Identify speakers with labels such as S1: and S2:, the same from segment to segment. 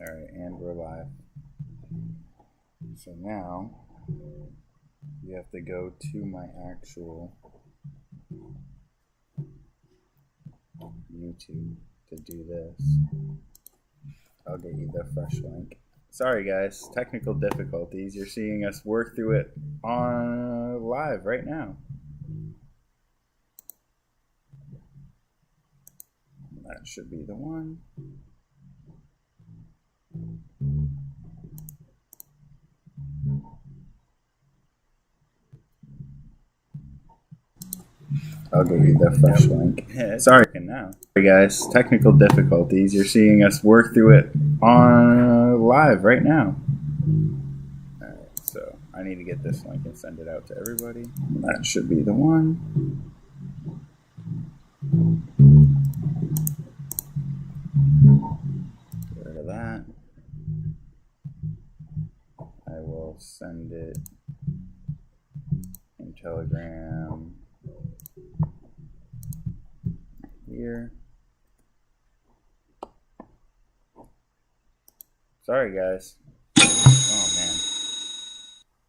S1: Alright, and we're live. So now you have to go to my actual YouTube to do this. I'll get you the fresh link. Sorry guys, technical difficulties. You're seeing us work through it on live right now. That should be the one. I'll give you the fresh link. Sorry now. Sorry guys, technical difficulties. You're seeing us work through it on live right now. Alright, so I need to get this link and send it out to everybody. That should be the one. Get rid of that. I will send it in Telegram here. Sorry guys. Oh man.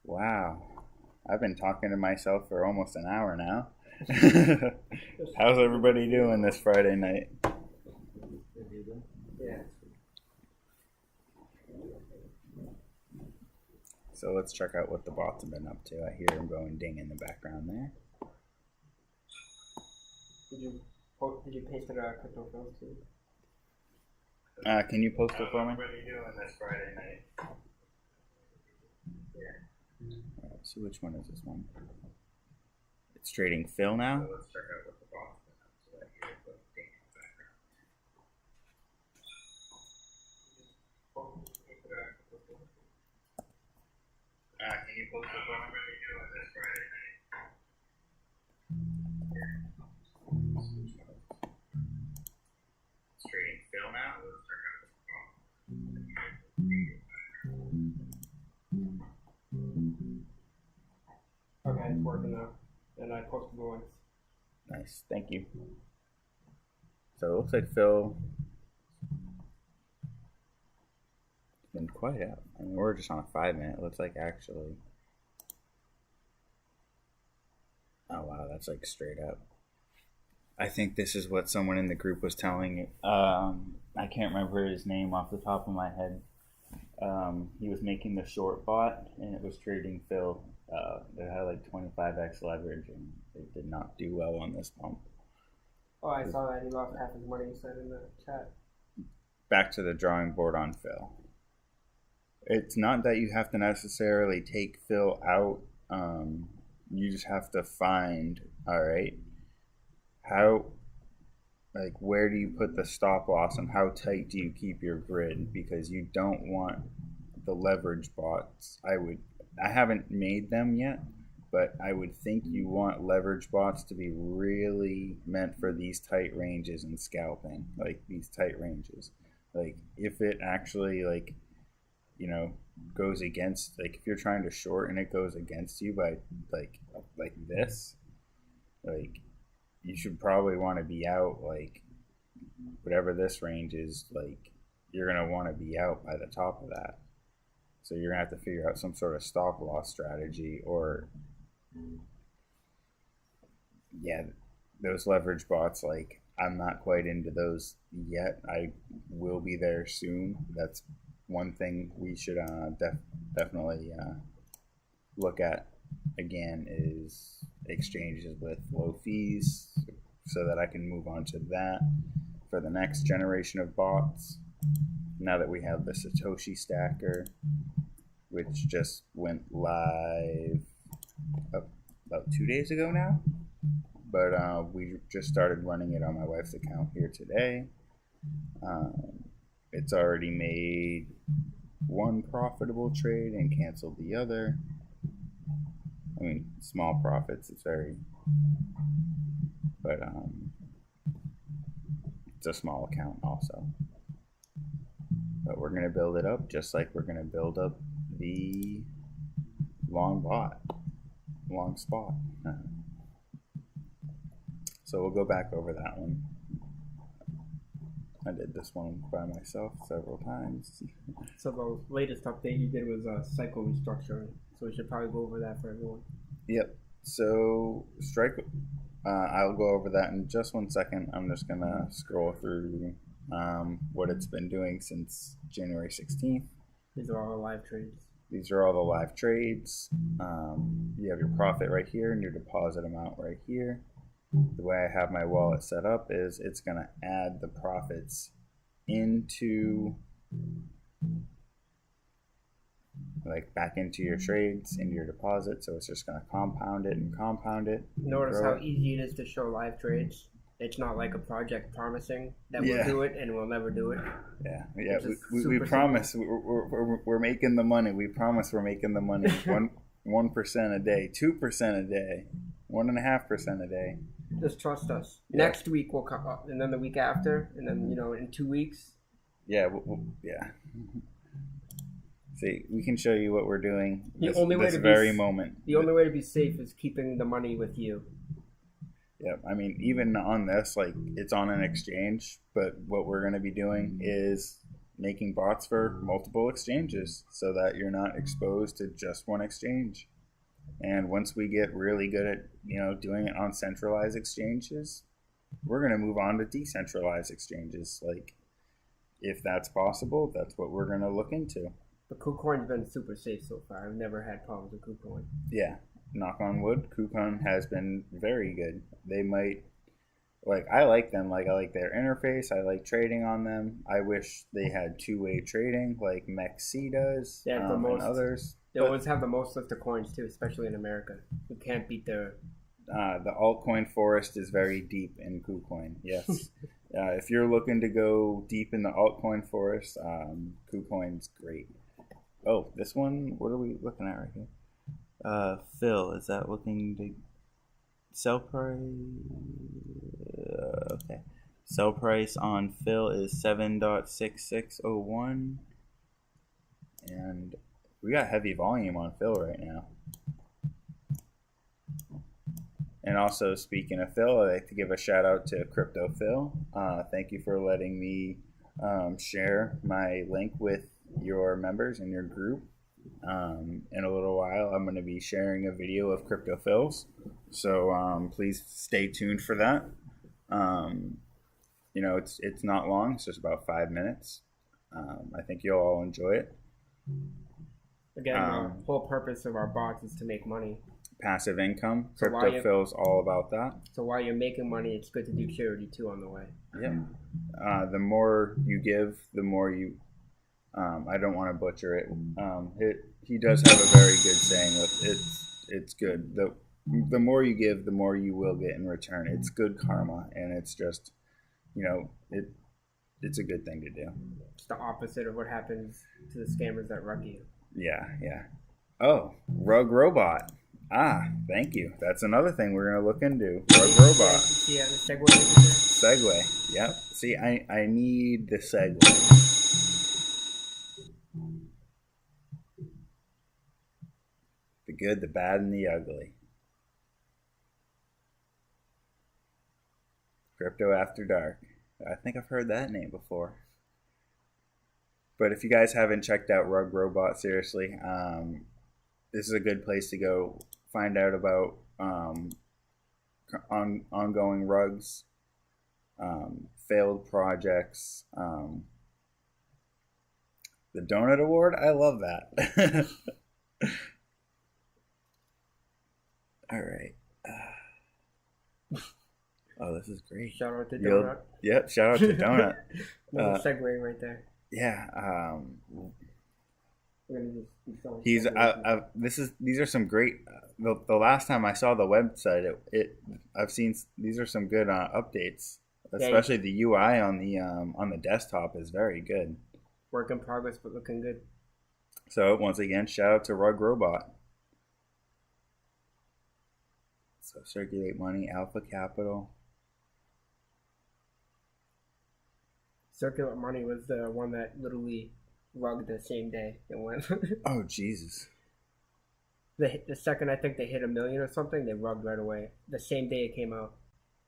S1: Wow. I've been talking to myself for almost an hour now. How's everybody doing this Friday night?
S2: Yeah.
S1: So let's check out what the bots have been up to. I hear them going ding in the background there.
S2: Did you paste it on crypto films too?
S1: Can you post it for me? What are you doing this Friday night? Yeah. Let's see, which one is this one? It's trading Phil now. So let's check out what the bots have been up to. I hear them going ding in the background. Can you post it for me? What are you doing this Friday night? It's trading Phil now. Let's check out what the bots.
S2: Okay, it's working now. And I posted the links.
S1: Nice, thank you. So it looks like Phil has been quite out. I mean, we're just on a 5-minute. It looks like actually. Oh wow, that's like straight up. I think this is what someone in the group was telling. I can't remember his name off the top of my head. He was making the short bot, and it was trading Phil. It had like 25x leverage, and it did not do well on this pump.
S2: Oh, I saw that. He lost half his money, he said in the chat.
S1: Back to the drawing board on Phil. It's not that you have to necessarily take Phil out. You just have to find, all right, how, like, where do you put the stop loss and how tight do you keep your grid? Because you don't want the leverage bots. I haven't made them yet, but I would think you want leverage bots to be really meant for these tight ranges and scalping, like these tight ranges. Like if it actually, like, you know, goes against, like if you're trying to short and it goes against you by like this, like you should probably want to be out, like whatever this range is, like you're going to want to be out by the top of that. So you're going to have to figure out some sort of stop loss strategy, or yeah, those leverage bots, like I'm not quite into those yet. I will be there soon. That's one thing we should definitely look at again, is exchanges with low fees, so that I can move on to that for the next generation of bots. Now that we have the Satoshi Stacker, which just went live about 2 days ago now, but we just started running it on my wife's account here today. It's already made one profitable trade and canceled the other. I mean, small profits. It's very, but it's a small account also. But we're gonna build it up just like we're gonna build up the long spot. So we'll go back over that one. I did this one by myself several times.
S2: So the latest update you did was cycle restructuring. So we should probably go over that for everyone.
S1: Yep. So strike. I'll go over that in just 1 second. I'm just gonna scroll through what it's been doing since January 16th.
S2: These are all live trades.
S1: These are all the live trades. You have your profit right here and your deposit amount right here. The way I have my wallet set up is it's going to add the profits into, like, back into your trades, into your deposit. So it's just going to compound it and compound it.
S2: Notice how easy it is to show live trades. It's not like a project promising that we'll do it and we'll never do it.
S1: Yeah. We promise we're making the money. We promise we're making the money. 1% a day, 2% a day, 1.5% a day.
S2: Just trust us. Yeah. Next week we'll come up, and then the week after, and then in 2 weeks.
S1: Yeah, yeah. See, we can show you what we're doing.
S2: The only way to be safe is keeping the money with you.
S1: Yeah, I mean, even on this, like, it's on an exchange, but what we're going to be doing is making bots for multiple exchanges so that you're not exposed to just one exchange. And once we get really good at, doing it on centralized exchanges, we're going to move on to decentralized exchanges. Like, if that's possible, that's what we're going to look into.
S2: But Kucoin's been super safe so far. I've never had problems with Kucoin.
S1: Yeah. Knock on wood, Kucoin has been very good. They might, I like them. I like their interface. I like trading on them. I wish they had two-way trading like MEXC does and others.
S2: They always have the most list of coins too, especially in America. You can't beat their...
S1: The altcoin forest is very deep in Kucoin, yes. If you're looking to go deep in the altcoin forest, Kucoin's great. Oh, this one, what are we looking at right here? Phil, is that looking to sell price? Okay. Sell price on Phil is 7.6601. And we got heavy volume on Phil right now. And also, speaking of Phil, I'd like to give a shout out to Crypto Phil. Thank you for letting me share my link with your members in your group. In a little while, I'm going to be sharing a video of Crypto Phil's. So please stay tuned for that. It's not long. It's just about 5 minutes. I think you'll all enjoy it.
S2: Again, the whole purpose of our bots is to make money.
S1: Passive income. Crypto Phil's all about that.
S2: So while you're making money, it's good to do charity too on the way.
S1: Yeah. The more you give, the more you... I don't want to butcher it. He does have a very good saying. It's good. The more you give, the more you will get in return. It's good karma, and it's just, it's a good thing to do.
S2: It's the opposite of what happens to the scammers that rug you.
S1: Yeah. Oh, Revenuebot. Thank you. That's another thing we're going to look into. Revenuebot.
S2: Yeah, the segue.
S1: Segue. Yep. See, I need the segue. The good, the bad, and the ugly. Crypto After Dark. I think I've heard that name before. But if you guys haven't checked out Revenuebot, seriously, this is a good place to go find out about ongoing rugs, failed projects. The Donut Award, I love that. All right. Oh, this is great.
S2: Shout out to Donut.
S1: Yep, shout out to Donut.
S2: Segue right there.
S1: Yeah.
S2: These
S1: are some great. The last time I saw the website, I've seen these are some good updates. Especially the UI on the desktop is very good.
S2: Work in progress, but looking good.
S1: So once again, shout out to Revenuebot. So Circulate Money, Alpha Capital.
S2: Circulate Money was the one that literally rugged the same day it went.
S1: Oh, Jesus.
S2: The second I think they hit 1 million or something, they rugged right away. The same day it came out.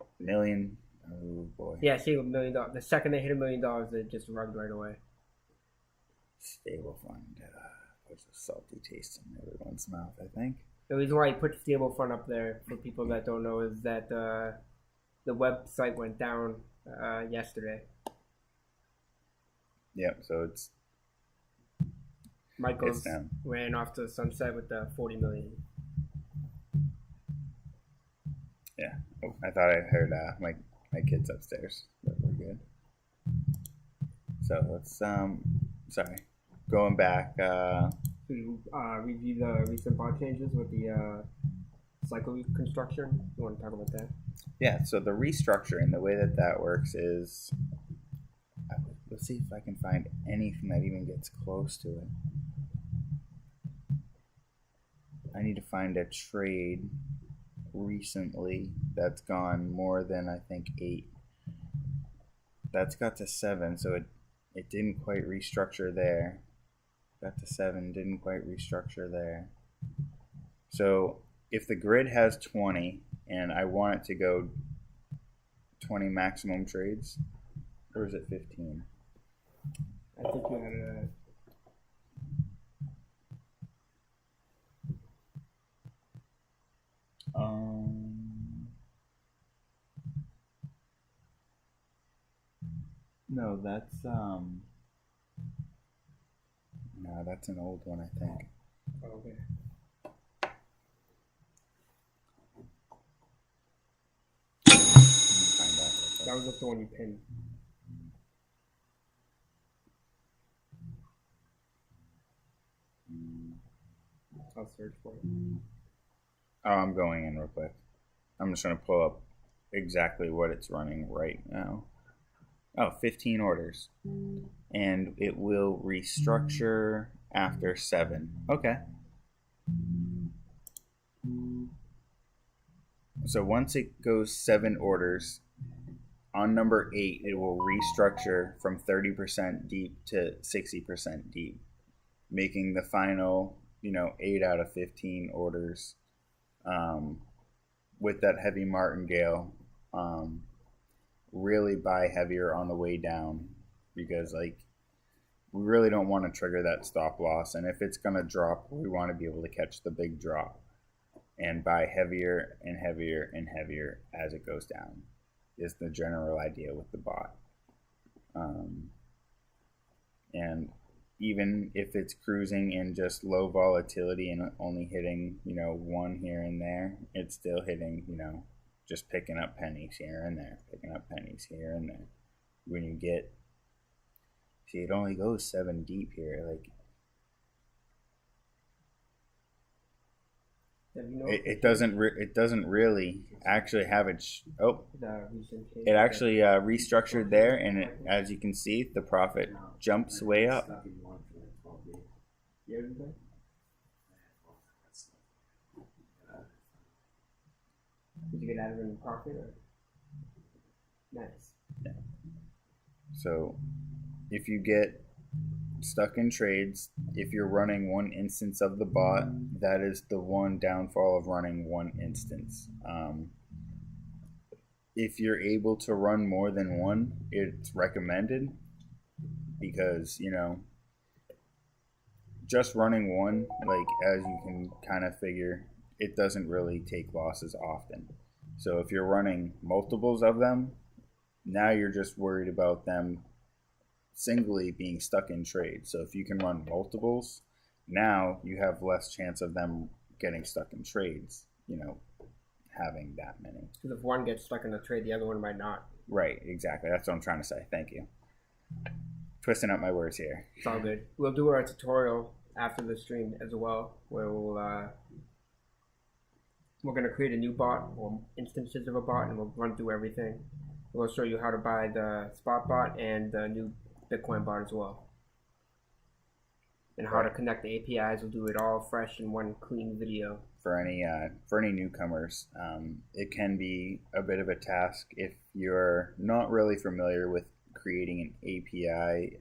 S1: $1 million. Oh boy.
S2: Yeah, see $1 million. The second they hit $1 million, they just rugged right away.
S1: Stable fund. There's a salty taste in everyone's mouth, I think.
S2: The reason why he put stable fund up there, for people that don't know, is that the website went down yesterday.
S1: Yep, so it's
S2: Michael's ran off to the sunset with the 40 million.
S1: Yeah. Oh, I thought I heard my kids upstairs, but we're good. So let's sorry, going back.
S2: Review the recent bot changes with the cycle construction. You want to talk about that?
S1: Yeah. So the restructuring, the way that works is, let's see if I can find anything that even gets close to it. I need to find a trade recently that's gone more than, I think, 8. That's got to 7, so it didn't quite restructure there. Got to 7, didn't quite restructure there. So if the grid has 20 and I want it to go 20 maximum trades, or is it 15?
S2: I think you had a...
S1: No, that's no, that's an old one, I think.
S2: Okay. That was just the one you pinned. I'll search for it.
S1: Oh, I'm going in real quick. I'm just going to pull up exactly what it's running right now. Oh, 15 orders. And it will restructure after 7. Okay. So once it goes 7 orders, on number 8, it will restructure from 30% deep to 60% deep, making the final, 8 out of 15 orders with that heavy martingale. Really buy heavier on the way down, because we really don't want to trigger that stop loss, and if it's going to drop, we want to be able to catch the big drop and buy heavier and heavier and heavier as it goes down, is the general idea with the bot. And even if it's cruising in just low volatility and only hitting 1 here and there, it's still hitting just picking up pennies here and there, picking up pennies here and there. When you get, see, it only goes 7 deep here. It doesn't really actually have it. It actually restructured there, and as you can see, the profit jumps way up.
S2: Did you get out of it in profit? Or? Nice.
S1: Yeah. So if you get stuck in trades, if you're running 1 instance of the bot, that is the one downfall of running 1 instance. If you're able to run more than 1, it's recommended, because just running 1, as you can kind of figure, it doesn't really take losses often. So if you're running multiples of them, now you're just worried about them singly being stuck in trade. So if you can run multiples, now you have less chance of them getting stuck in trades, having that many.
S2: Because if one gets stuck in a trade, the other one might not.
S1: Right, exactly. That's what I'm trying to say. Thank you. Twisting up my words here.
S2: It's all good. We'll do our tutorial after the stream as well, where we're going to create a new bot, or instances of a bot, and we'll run through everything. We'll show you how to buy the spot bot and the new Bitcoin bot as well, and how to connect the APIs. We'll do it all fresh in one clean video.
S1: For any newcomers, it can be a bit of a task if you're not really familiar with creating an API.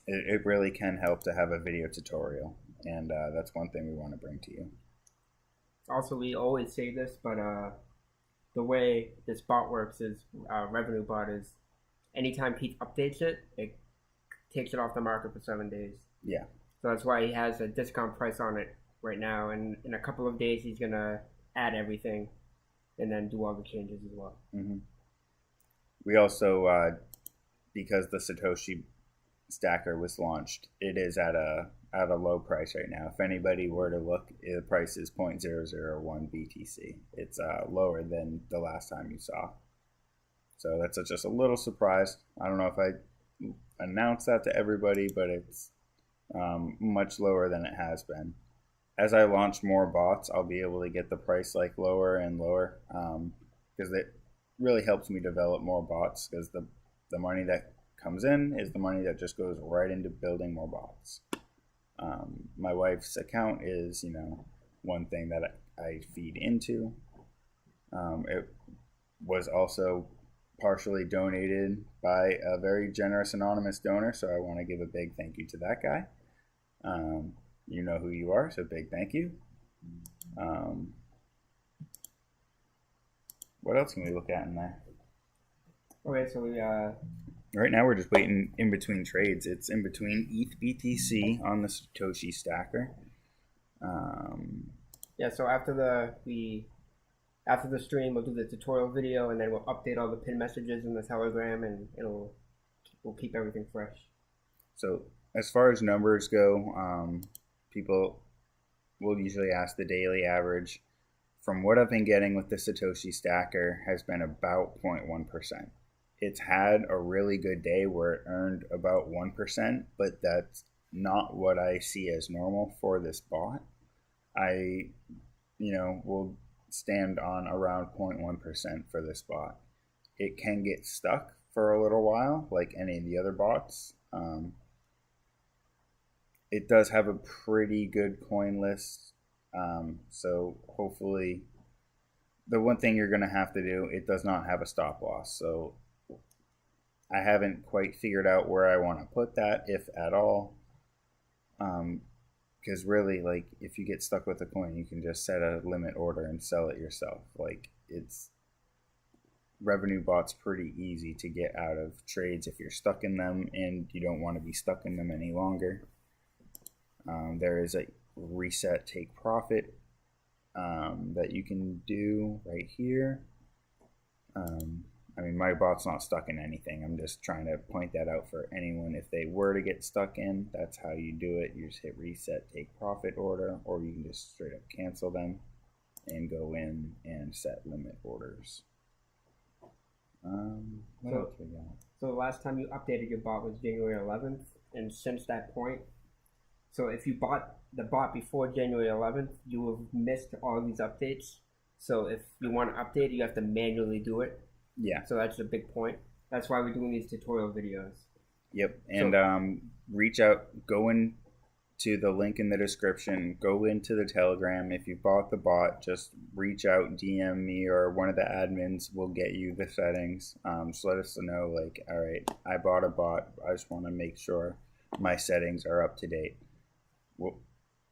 S1: It really can help to have a video tutorial, and that's one thing we want to bring to you.
S2: Also, we always say this, but the way this bot works is Revenuebot is anytime Pete updates it, it takes it off the market for 7 days.
S1: Yeah.
S2: So that's why he has a discount price on it right now, and in a couple of days he's gonna add everything, and then do all the changes as well.
S1: Mm-hmm. We also, because the Satoshi Stacker was launched, it is at a low price right now. If anybody were to look, the price is 0.001 BTC. It's lower than the last time you saw. So that's just a little surprise. I don't know if I announced that to everybody, but it's much lower than it has been. As I launch more bots, I'll be able to get the price like lower and lower, because it really helps me develop more bots, because the money that comes in is the money that just goes right into building more bots. My wife's account is, one thing that I feed into. It was also partially donated by a very generous anonymous donor, so I want to give a big thank you to that guy. You know who you are, so big thank you. What else can we look at in there?
S2: Okay, so we
S1: right now we're just waiting in between trades. It's in between ETH BTC on the Satoshi Stacker.
S2: Yeah, so after the stream, we'll do the tutorial video, and then we'll update all the pin messages in the Telegram, and we'll keep everything fresh.
S1: So as far as numbers go, people will usually ask the daily average. From what I've been getting with the Satoshi Stacker has been about 0.1%. It's had a really good day where it earned about 1%, but that's not what I see as normal for this bot. I, will stand on around 0.1% for this bot. It can get stuck for a little while, like any of the other bots. It does have a pretty good coin list, so hopefully, the one thing you're going to have to do, it does not have a stop loss, so I haven't quite figured out where I want to put that, if at all. Because really, like, if you get stuck with a coin, you can just set a limit order and sell it yourself. Like, Revenuebot's pretty easy to get out of trades if you're stuck in them and you don't want to be stuck in them any longer. There is a reset take profit that you can do right here. My bot's not stuck in anything. I'm just trying to point that out for anyone. If they were to get stuck in, that's how you do it. You just hit reset, take profit order, or you can just straight up cancel them and go in and set limit orders. What else we got?
S2: So the last time you updated your bot was January 11th, and since that point, so if you bought the bot before January 11th, you will have missed all these updates. So if you want to update, you have to manually do it.
S1: Yeah.
S2: So that's a big point. That's why we're doing these tutorial videos.
S1: Yep. And reach out, go into the link in the description, go into the Telegram. If you bought the bot, just reach out, DM me, or one of the admins will get you the settings. Just let us know, like, all right, I bought a bot. I just want to make sure my settings are up to date. Well,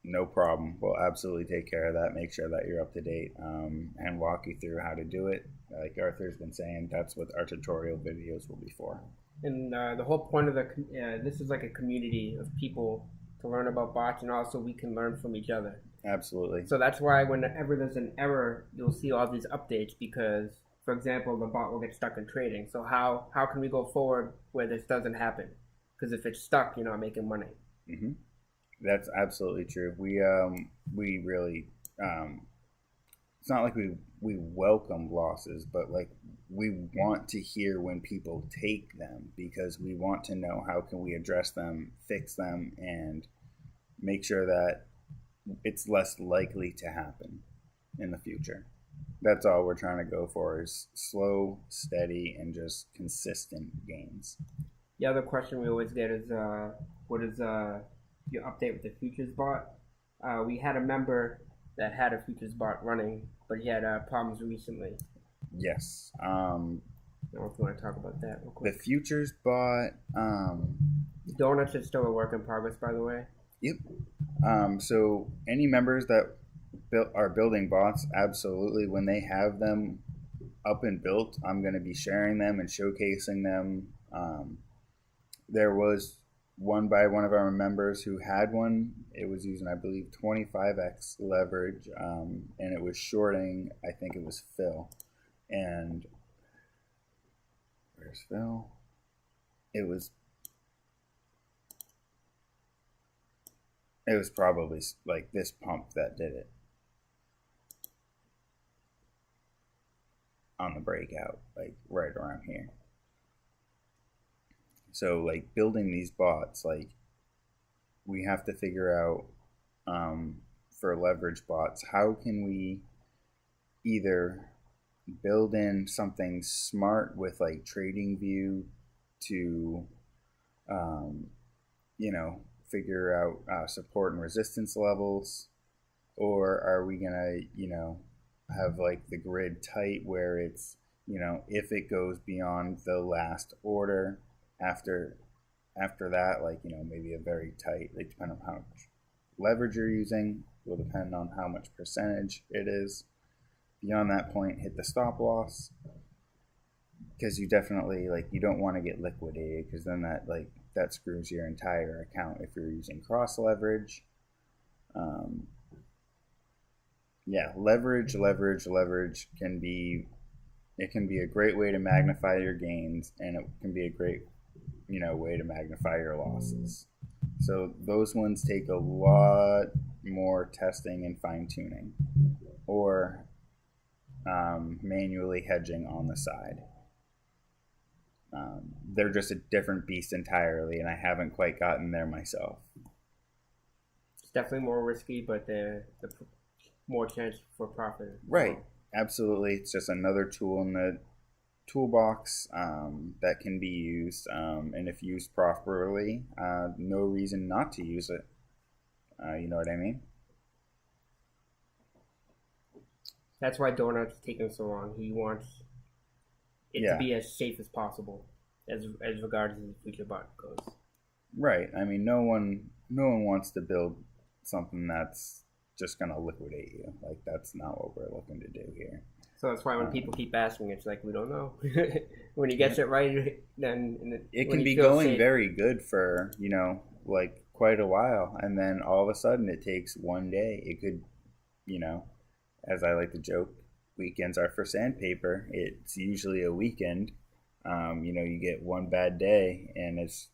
S1: no problem. We'll absolutely take care of that. Make sure that you're up to date and walk you through how to do it. Like Arthur's been saying, that's what our tutorial videos will be for.
S2: And the whole point of this is like a community of people to learn about bots, and also we can learn from each other.
S1: Absolutely.
S2: So that's why whenever there's an error, you'll see all these updates because, for example, the bot will get stuck in trading. So how can we go forward where this doesn't happen? Because if it's stuck, you're not making money.
S1: Mm-hmm. That's absolutely true. We really, it's not like we welcome losses, but like we want to hear when people take them, because we want to know how can we address them, fix them, and make sure that it's less likely to happen in the future. That's all we're trying to go for, is slow, steady, and just consistent gains.
S2: The other question we always get is, what is your update with the futures bot? We had a member that had a futures bot running, but he had problems recently.
S1: Yes.
S2: I don't know if you want to talk about that real quick.
S1: The futures bot.
S2: Donuts is still a work in progress, by the way.
S1: Yep. So any members that are building bots, absolutely, when they have them up and built, I'm going to be sharing them and showcasing them. There was one by one of our members who had one. It was using, I believe, 25x leverage, and it was shorting, I think it was Phil. And where's Phil? It was probably like this pump that did it on the breakout, like right around here. So like building these bots, like we have to figure out for leverage bots, how can we either build in something smart with like trading view to figure out support and resistance levels, or are we gonna have like the grid tight where it's if it goes beyond the last order, after that, like maybe a very tight, like depending on how much leverage you're using will depend on how much percentage it is. Beyond that point, hit the stop loss, because you definitely you don't want to get liquidated, because then that screws your entire account if you're using cross leverage. Leverage can be a great way to magnify your gains, and it can be a great way to magnify your losses. So those ones take a lot more testing and fine tuning, or manually hedging on the side. They're just a different beast entirely, and I haven't quite gotten there myself.
S2: It's definitely more risky, but the more chance for profit.
S1: Right, absolutely. It's just another tool in the toolbox that can be used, and if used properly, no reason not to use it. You know what I mean?
S2: That's why Donut's taking so long. He wants it to be as safe as possible, as regards to the future bot goes.
S1: Right. I mean, no one wants to build something that's just gonna liquidate you. Like, that's not what we're looking to do here.
S2: So that's why when people keep asking, it's like, we don't know. When he gets it right, then
S1: it can be going safe, very good for quite a while, and then all of a sudden it takes one day. It could, as I like to joke, weekends are for sandpaper. It's usually a weekend. You get one bad day, and it's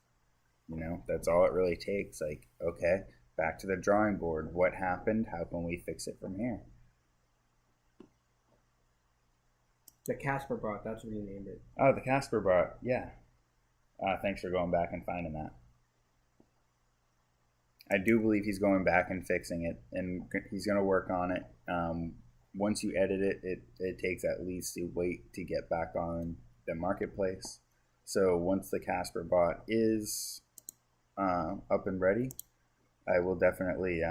S1: that's all it really takes. Like, okay, back to the drawing board. What happened? How can we fix it from here?
S2: The Casper bot, that's what you named it.
S1: Oh, the Casper bot, yeah. Thanks for going back and finding that. I do believe he's going back and fixing it, and he's going to work on it. Once you edit it, it takes at least a week to get back on the marketplace. So once the Casper bot is up and ready, I will definitely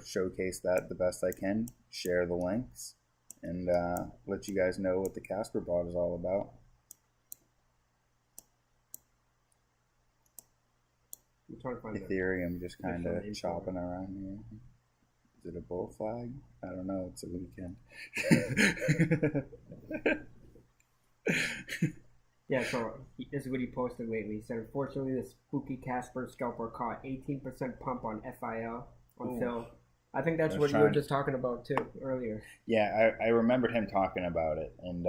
S1: showcase that the best I can, share the links, and let you guys know what the Casper bot is all about.
S2: I'm trying to find
S1: Ethereum just kind of chopping around here. Is it a bull flag? I don't know. It's a weekend.
S2: Yeah, so this is what he posted lately. He said, unfortunately, the spooky Casper scalper caught 18% pump on FIL on Phil. I think that's what you were just talking about too earlier.
S1: Yeah, I remembered him talking about it, and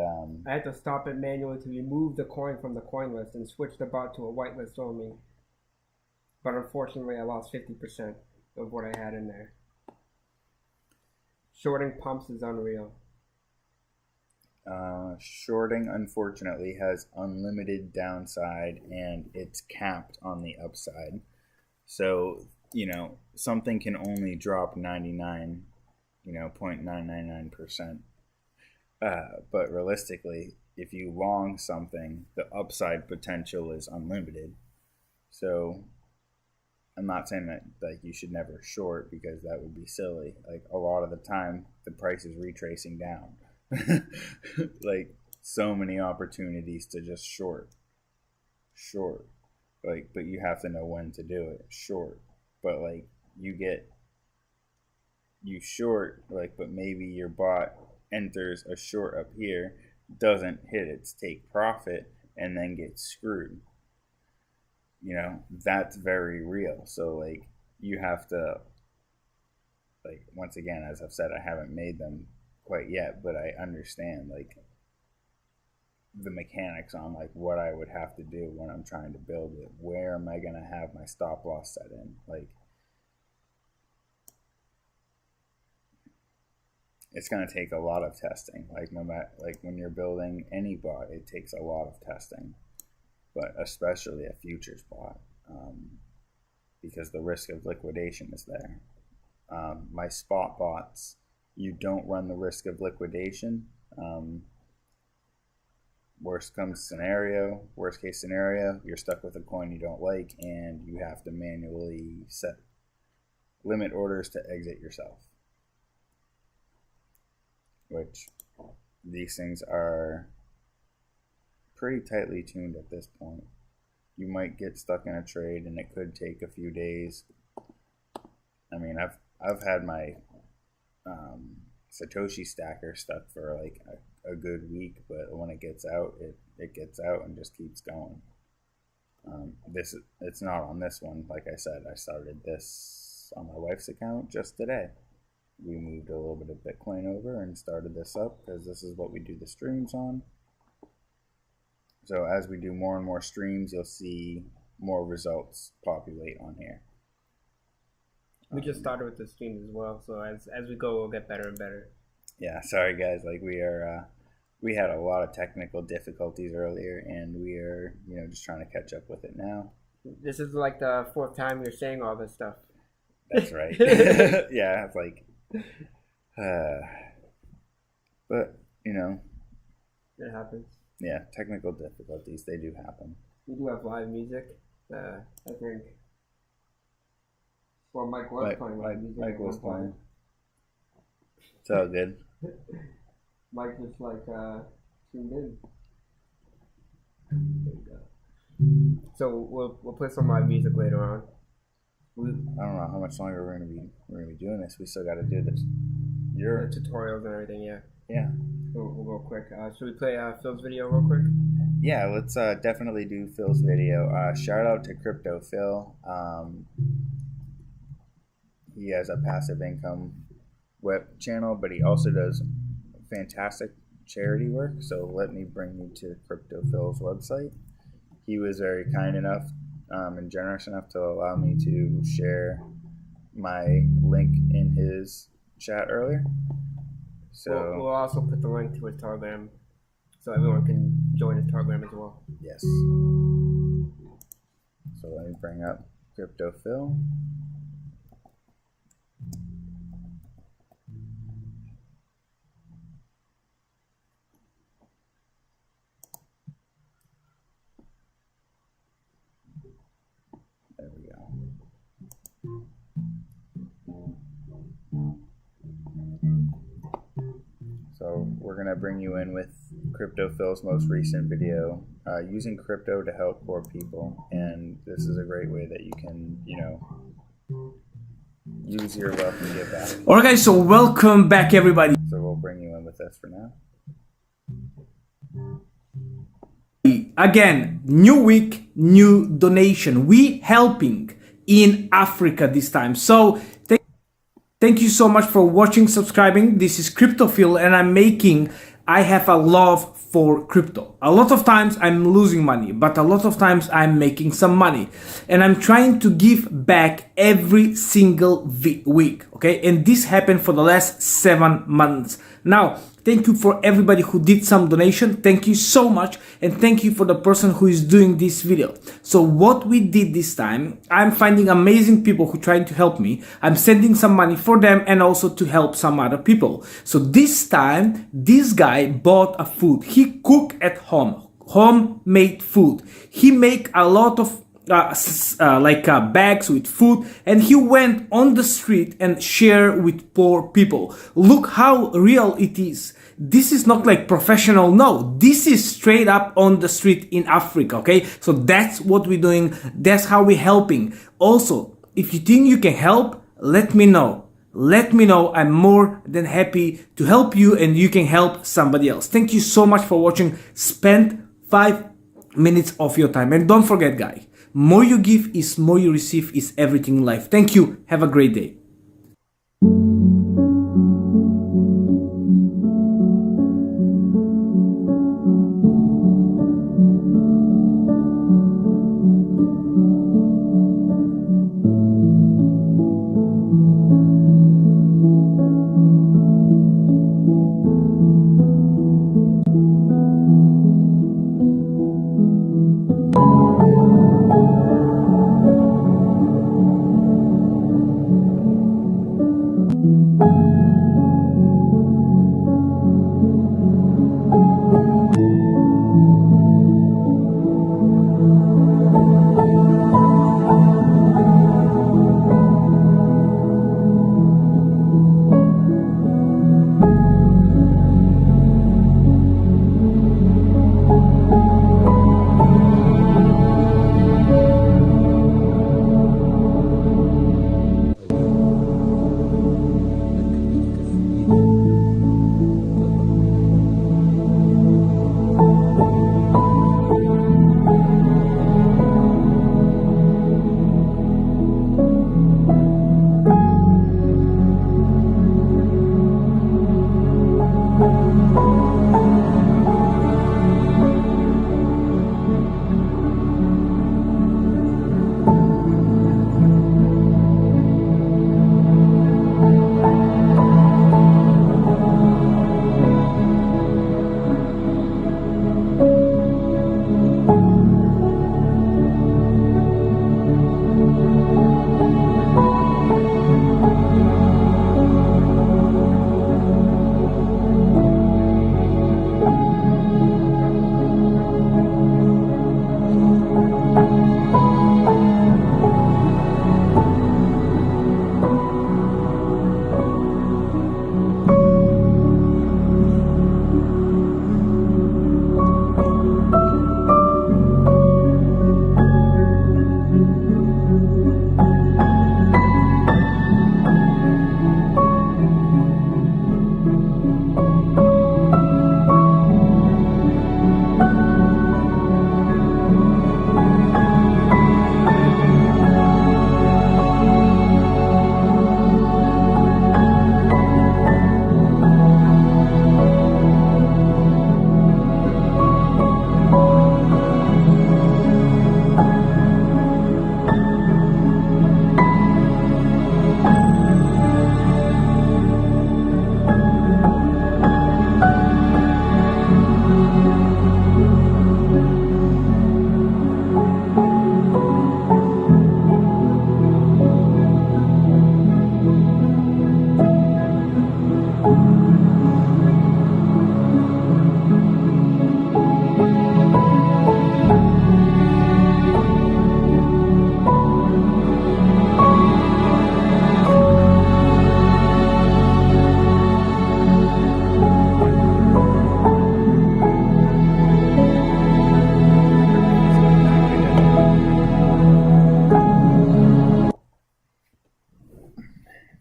S2: I had to stop it manually to remove the coin from the coin list and switch the bot to a whitelist only. But unfortunately, I lost 50% of what I had in there. Shorting pumps is unreal.
S1: Shorting, unfortunately, has unlimited downside, and it's capped on the upside. So, something can only drop 0.999%. But realistically, if you long something, the upside potential is unlimited. So I'm not saying that you should never short, because that would be silly. Like, a lot of the time, the price is retracing down. Like, so many opportunities to just short. But you have to know when to do it. Short. But you short, but maybe your bot enters a short up here, doesn't hit its take profit and then gets screwed. You know, that's very real. So like you have to, like, once again, as I've said, I haven't made them quite yet, but I understand like the mechanics on like what I would have to do when I'm trying to build it. Where am I going to have my stop loss set in? Like, it's going to take a lot of testing. Like no matter, like when you're building any bot, it takes a lot of testing, but especially a futures bot, because the risk of liquidation is there. My spot bots, you don't run the risk of liquidation. Worst case scenario, you're stuck with a coin you don't like and you have to manually set limit orders to exit yourself. Which these things are pretty tightly tuned at this point. You might get stuck in a trade and it could take a few days. I mean, I've had my Satoshi stacker stuck for like a good week, but when it gets out, it gets out and just keeps going. It's not on this one. Like I said, I started this on my wife's account just today. We moved a little bit of Bitcoin over and started this up because this is what we do the streams on. So as we do more and more streams, you'll see more results populate on here.
S2: We just started with the streams as well, so as we go, we'll get better and better.
S1: Yeah, sorry guys, like we had a lot of technical difficulties earlier, and we are, just trying to catch up with it now.
S2: This is like the 4th time you're saying all this stuff.
S1: That's right. Yeah, it's like, but
S2: it happens.
S1: Yeah, technical difficulties, they do happen.
S2: We do have live music, I think. Well, Mike was playing live music.
S1: Mike was playing. It's all good.
S2: Mike just tuned in. There you go. So we'll play some live music later on.
S1: I don't know how much longer we're gonna be doing this. We still got to do this.
S2: Your tutorials and everything, yeah.
S1: Yeah.
S2: We'll go quick. Should we play Phil's video real quick?
S1: Yeah, let's definitely do Phil's video. Shout out to Crypto Phil. He has a passive income web channel, but he also does fantastic charity work. So let me bring you to Crypto Phil's website. He was very kind enough and generous enough to allow me to share my link in his chat earlier. So
S2: we'll also put the link to his Telegram so everyone can join his Telegram as well.
S1: Yes. So let me bring up Crypto Phil. There we go. So we're going to bring you in with Crypto Phil's most recent video, using crypto to help poor people. And this is a great way that you can, use your wealth and give back.
S3: Alright guys, so welcome back everybody.
S1: So we'll bring you in with this for now.
S3: Again, new week, new donation. We helping in Africa this time. So thank you so much for watching, subscribing. This is CryptoPhil and I have a love for crypto. A lot of times I'm losing money, but a lot of times I'm making some money. And I'm trying to give back every single week, okay? And this happened for the last 7 months. Now, thank you for everybody who did some donation. Thank you so much. And thank you for the person who is doing this video. So what we did this time, I'm finding amazing people who trying to help me. I'm sending some money for them and also to help some other people. So this time, this guy bought a food. He cook at home, homemade food. He make a lot of bags with food, and he went on the street and share with poor people. Look how real it is. This is not like professional, no, this is straight up on the street in Africa, okay? So that's what we're doing, that's how we're helping. Also, if you think you can help, let me know. let me know. I'm more than happy to help you, and you can help somebody else. Thank you so much for watching. Spend 5 minutes of your time. And don't forget, guys, more you give is more you receive is everything in life. Thank you. Have a great day.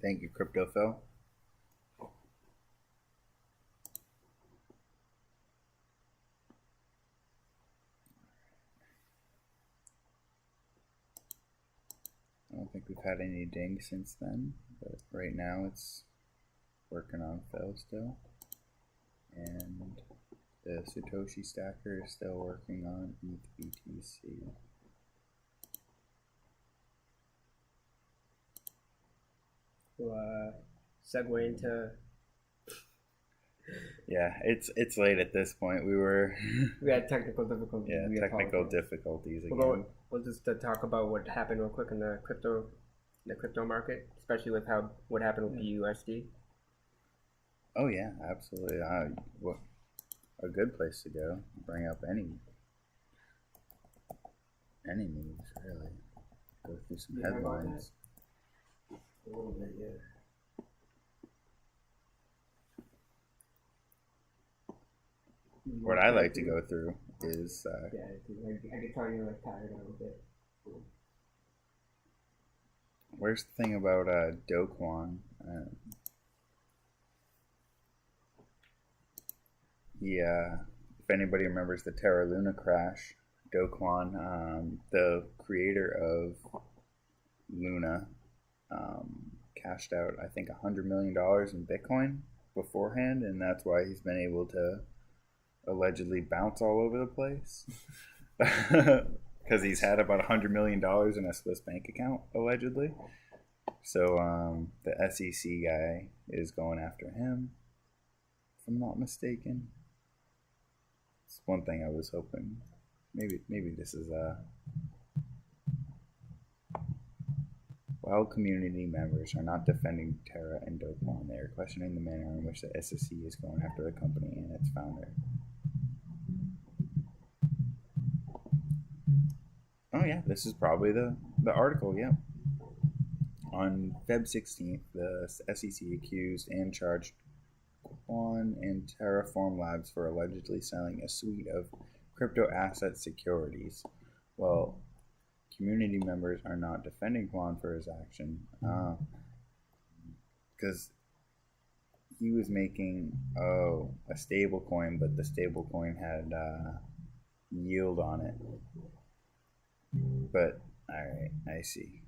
S1: Thank you, Crypto Phil. I don't think we've had any dings since then, but right now it's working on Phil still. And the Satoshi Stacker is still working on ETH BTC.
S2: We'll segue into.
S1: Yeah, it's late at this point.
S2: We had technical difficulties.
S1: Yeah, technical difficulties again.
S2: We'll just talk about what happened real quick in the crypto market, especially with what happened with the USD.
S1: Oh yeah, absolutely. A good place to go. Bring up any news, really. Go through some headlines.
S2: A little bit, yeah.
S1: What I like to go through is
S2: yeah, I can tell you're like tired a little bit.
S1: Where's the thing about Kucoin? Yeah, if anybody remembers the Terra Luna crash, Kucoin, the creator of Luna, cashed out, I think, $100 million in Bitcoin beforehand, and that's why he's been able to allegedly bounce all over the place. Because he's had about $100 million in a Swiss bank account, allegedly. So the SEC guy is going after him, if I'm not mistaken. It's one thing I was hoping. Maybe this is while community members are not defending Terra and Kucoin, they are questioning the manner in which the SEC is going after the company and its founder. Oh yeah, this is probably the article, yeah. On Feb 16th, the SEC accused and charged Kucoin and Terraform Labs for allegedly selling a suite of crypto asset securities. Well, community members are not defending Kucoin for his action because he was making a stable coin, but the stable coin had yield on it. But alright, I see.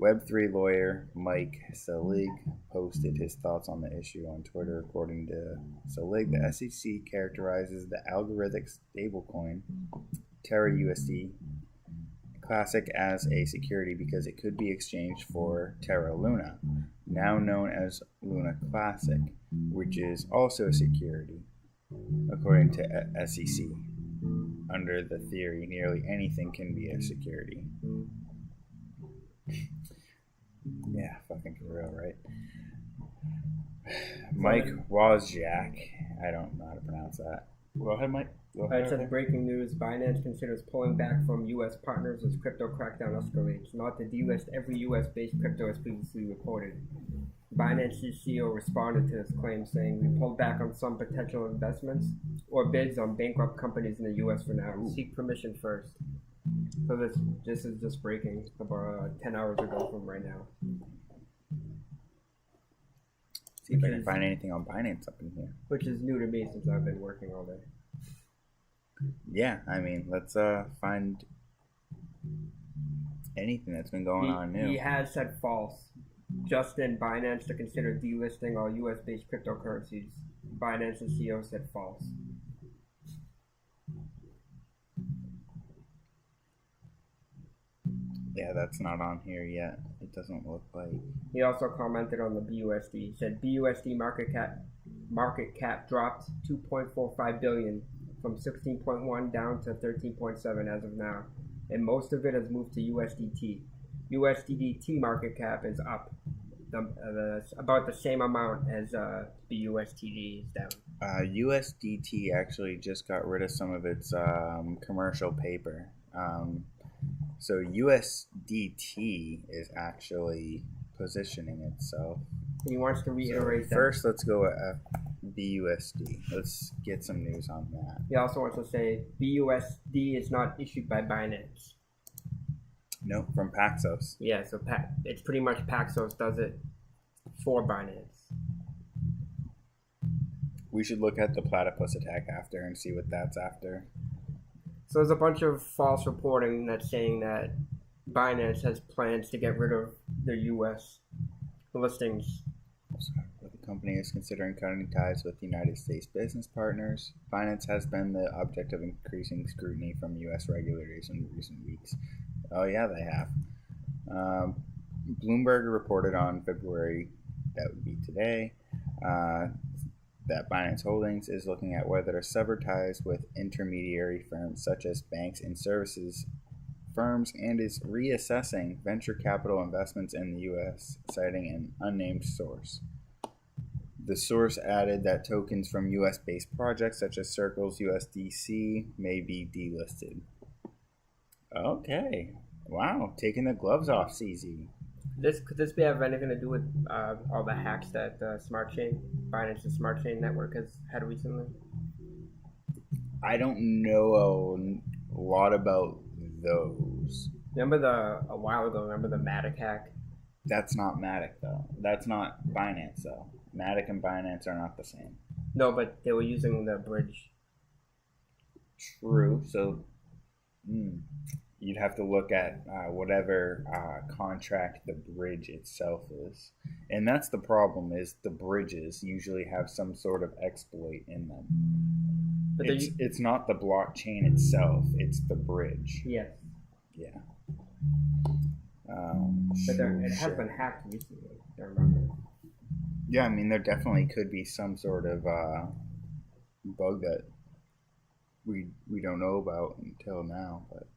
S1: Web3 lawyer Mike Selig posted his thoughts on the issue on Twitter. According to Selig, the SEC characterizes the algorithmic stablecoin Terra USD Classic as a security because it could be exchanged for Terra Luna, now known as Luna Classic, which is also a security. According to SEC, under the theory, nearly anything can be a security. Yeah, fucking for real, right? Mike Wozniak, I don't know how to pronounce that. Go ahead, Mike.
S2: It says breaking news: Binance considers pulling back from U.S. partners as crypto crackdown escalates. Not to delist every U.S.-based crypto as previously reported. Binance's CEO responded to this claim, saying, "We pulled back on some potential investments or bids on bankrupt companies in the U.S. for now. Seek permission first." So this is just breaking about 10 hours ago from right now.
S1: See if I can find anything on Binance up in here.
S2: Which is new to me since I've been working all day.
S1: Yeah, I mean, let's find anything that's been going on new.
S2: He has said false. Justin, Binance to consider delisting all U.S.-based cryptocurrencies. Binance's CEO said false.
S1: Yeah, that's not on here yet. It doesn't look like.
S2: He also commented on the BUSD. He said BUSD market cap dropped 2.45 billion from 16.1 down to 13.7 as of now, and most of it has moved to USDT. USDT market cap is up about the same amount as BUSD is down.
S1: USDT actually just got rid of some of its commercial paper. So USDT is actually positioning itself.
S2: He wants to reiterate that.
S1: First, let's go at BUSD. Let's get some news on that.
S2: He also wants to say BUSD is not issued by Binance.
S1: No, from Paxos.
S2: Yeah, so it's pretty much Paxos does it for Binance.
S1: We should look at the platypus attack after and see what that's after.
S2: So there's a bunch of false reporting that's saying that Binance has plans to get rid of their U.S. listings.
S1: The company is considering cutting ties with United States business partners. Binance has been the object of increasing scrutiny from U.S. regulators in recent weeks. Oh yeah, they have. Bloomberg reported on February, that would be today, that Binance Holdings is looking at whether to sever ties with intermediary firms such as banks and services firms and is reassessing venture capital investments in the U.S., citing an unnamed source. The source added that tokens from U.S.-based projects such as Circle's USDC may be delisted. Okay. Wow. Taking the gloves off, CZ.
S2: Could this have anything to do with all the hacks that Binance's Smart Chain network has had recently?
S1: I don't know a lot about those.
S2: Remember a while ago, the Matic hack?
S1: That's not Matic though. That's not Binance though. Matic and Binance are not the same.
S2: No, but they were using the bridge.
S1: True. So you'd have to look at whatever contract the bridge itself is, and that's the problem. Is the bridges usually have some sort of exploit in them. But it's not the blockchain itself; it's the bridge.
S2: Yes.
S1: Yeah.
S2: But it has been hacked recently. I remember.
S1: Yeah, I mean, there definitely could be some sort of bug that we don't know about until now. But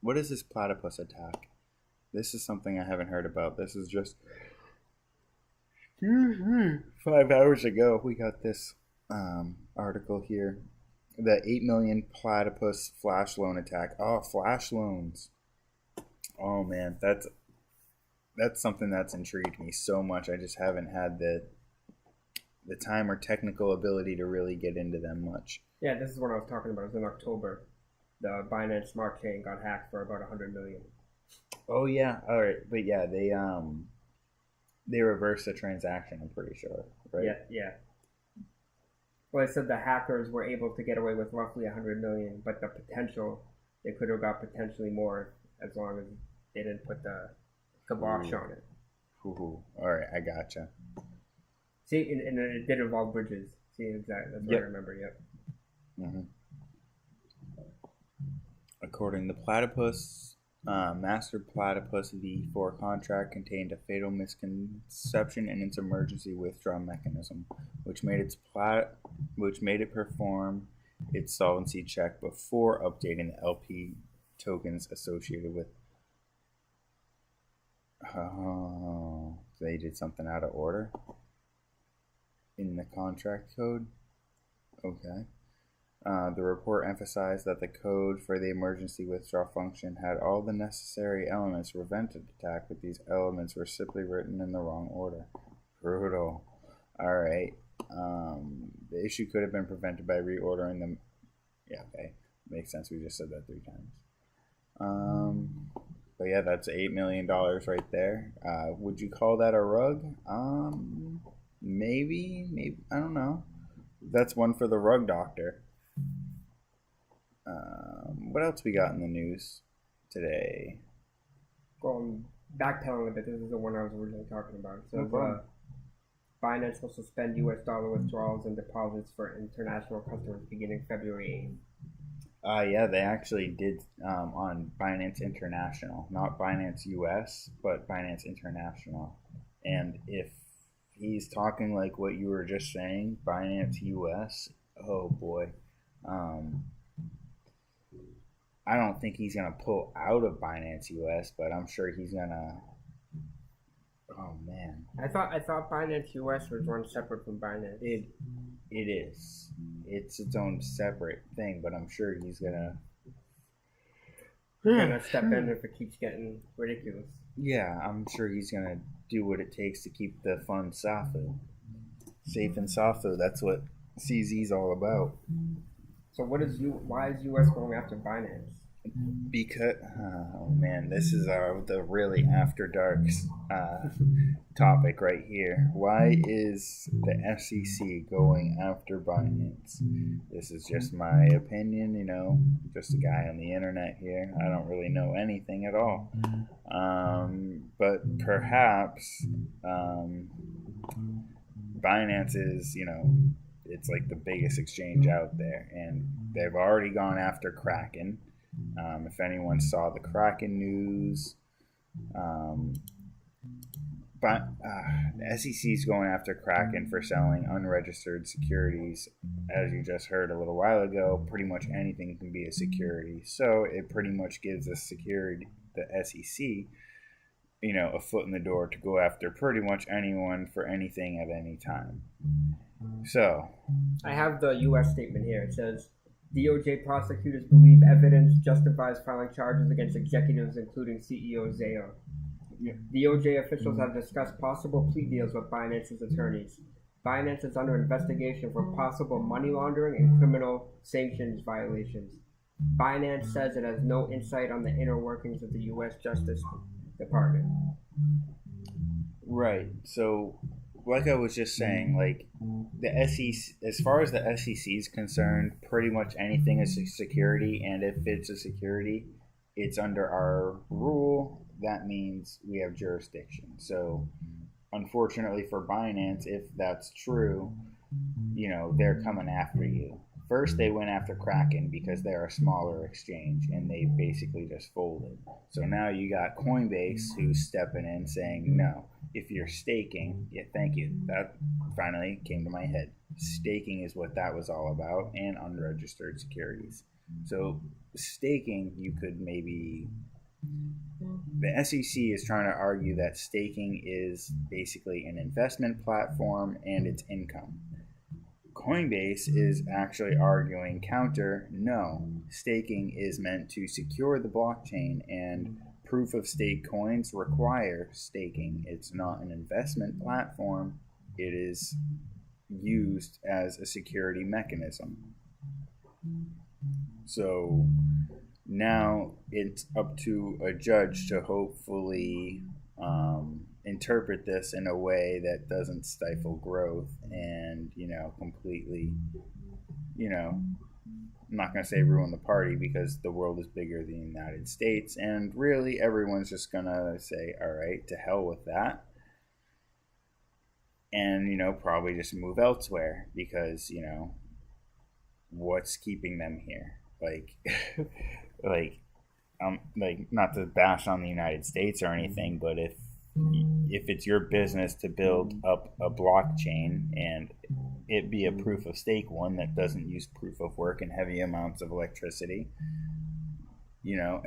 S1: what is this platypus attack? This is something I haven't heard about. This is just 5 hours ago we got this article here. The 8 million platypus flash loan attack. Oh, flash loans. Oh man, that's something that's intrigued me so much. I just haven't had the time or technical ability to really get into them much.
S2: Yeah, this is what I was talking about. It was in October. The Binance Smart Chain got hacked for about 100 million.
S1: Oh yeah, all right, but yeah, they reversed the transaction. I'm pretty sure, right?
S2: Yeah. Well, it said the hackers were able to get away with roughly 100 million, but the potential, they could have got potentially more as long as they didn't put the kibosh on it.
S1: Ooh. All right, I gotcha.
S2: See, and it did involve bridges. See, exactly. That's what I remember. Yep.
S1: Mm-hmm. According to Platypus, Master Platypus V4 contract contained a fatal misconception in its emergency withdrawal mechanism, which made it perform its solvency check before updating the LP tokens associated with. Oh, they did something out of order in the contract code. Okay. The report emphasized that the code for the emergency withdrawal function had all the necessary elements to prevent an attack, but these elements were simply written in the wrong order. Brutal. Alright. The issue could have been prevented by reordering them. Yeah, okay. Makes sense. We just said that 3 times. But yeah, that's $8 million right there. Would you call that a rug? Maybe. I don't know. That's one for the rug doctor. What else we got in the news today?
S2: Going backpedaling a bit, this is the one I was originally talking about. So, Binance will suspend U.S. dollar withdrawals and deposits for international customers beginning February 8th.
S1: Yeah, they actually did on Binance International, not Binance US, but Binance International. And if he's talking like what you were just saying, Binance US, oh boy. I don't think he's going to pull out of Binance US, but I'm sure he's going to. Oh man.
S2: I thought Binance US was run separate from Binance.
S1: It is. It's its own separate thing, but I'm sure he's gonna
S2: step in if it keeps getting ridiculous.
S1: Yeah, I'm sure he's gonna do what it takes to keep the fund safe and SAFU. That's what CZ's all about.
S2: So why is US going after Binance?
S1: Because oh man, this is the really after darks topic right here. Why is the SEC going after Binance? This is just my opinion, just a guy on the internet here. I don't really know anything at all. But perhaps Binance is, it's like the biggest exchange out there, and they've already gone after Kraken. If anyone saw the Kraken news, but the SEC is going after Kraken for selling unregistered securities. As you just heard a little while ago, pretty much anything can be a security. So it pretty much gives the SEC, a foot in the door to go after pretty much anyone for anything at any time. So
S2: I have the U.S. statement here. It says, DOJ prosecutors believe evidence justifies filing charges against executives, including CEO Zayo. Yeah. DOJ officials have discussed possible plea deals with Binance's attorneys. Binance is under investigation for possible money laundering and criminal sanctions violations. Binance says it has no insight on the inner workings of the U.S. Justice Department.
S1: Right. So, like I was just saying, like the SEC, as far as the SEC is concerned, pretty much anything is a security, and if it's a security, it's under our rule. That means we have jurisdiction. So, unfortunately for Binance, if that's true, they're coming after you. First, they went after Kraken because they're a smaller exchange and they basically just folded. So now you got Coinbase who's stepping in saying, no, if you're staking, yeah, thank you. That finally came to my head. Staking is what that was all about, and unregistered securities. So, staking, you could maybe. The SEC is trying to argue that staking is basically an investment platform and it's income. Coinbase is actually arguing counter, no, staking is meant to secure the blockchain and proof of stake coins require staking. It's not an investment platform, it is used as a security mechanism. So now it's up to a judge to hopefully interpret this in a way that doesn't stifle growth and, completely, I'm not going to say ruin the party because the world is bigger than the United States. And really, everyone's just going to say, all right, to hell with that. And, probably just move elsewhere because, what's keeping them here? Like, not to bash on the United States or anything, but if it's your business to build up a blockchain and it be a proof of stake one that doesn't use proof of work and heavy amounts of electricity,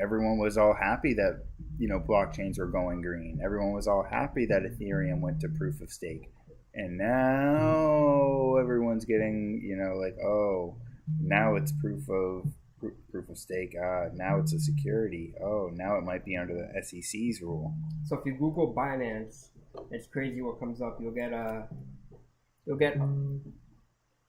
S1: everyone was all happy that, blockchains were going green. Everyone was all happy that Ethereum went to proof of stake. And now everyone's getting, oh, now it's proof of stake. Now it's a security. Oh, now it might be under the SEC's rule.
S2: So if you Google Binance, it's crazy what comes up. You'll get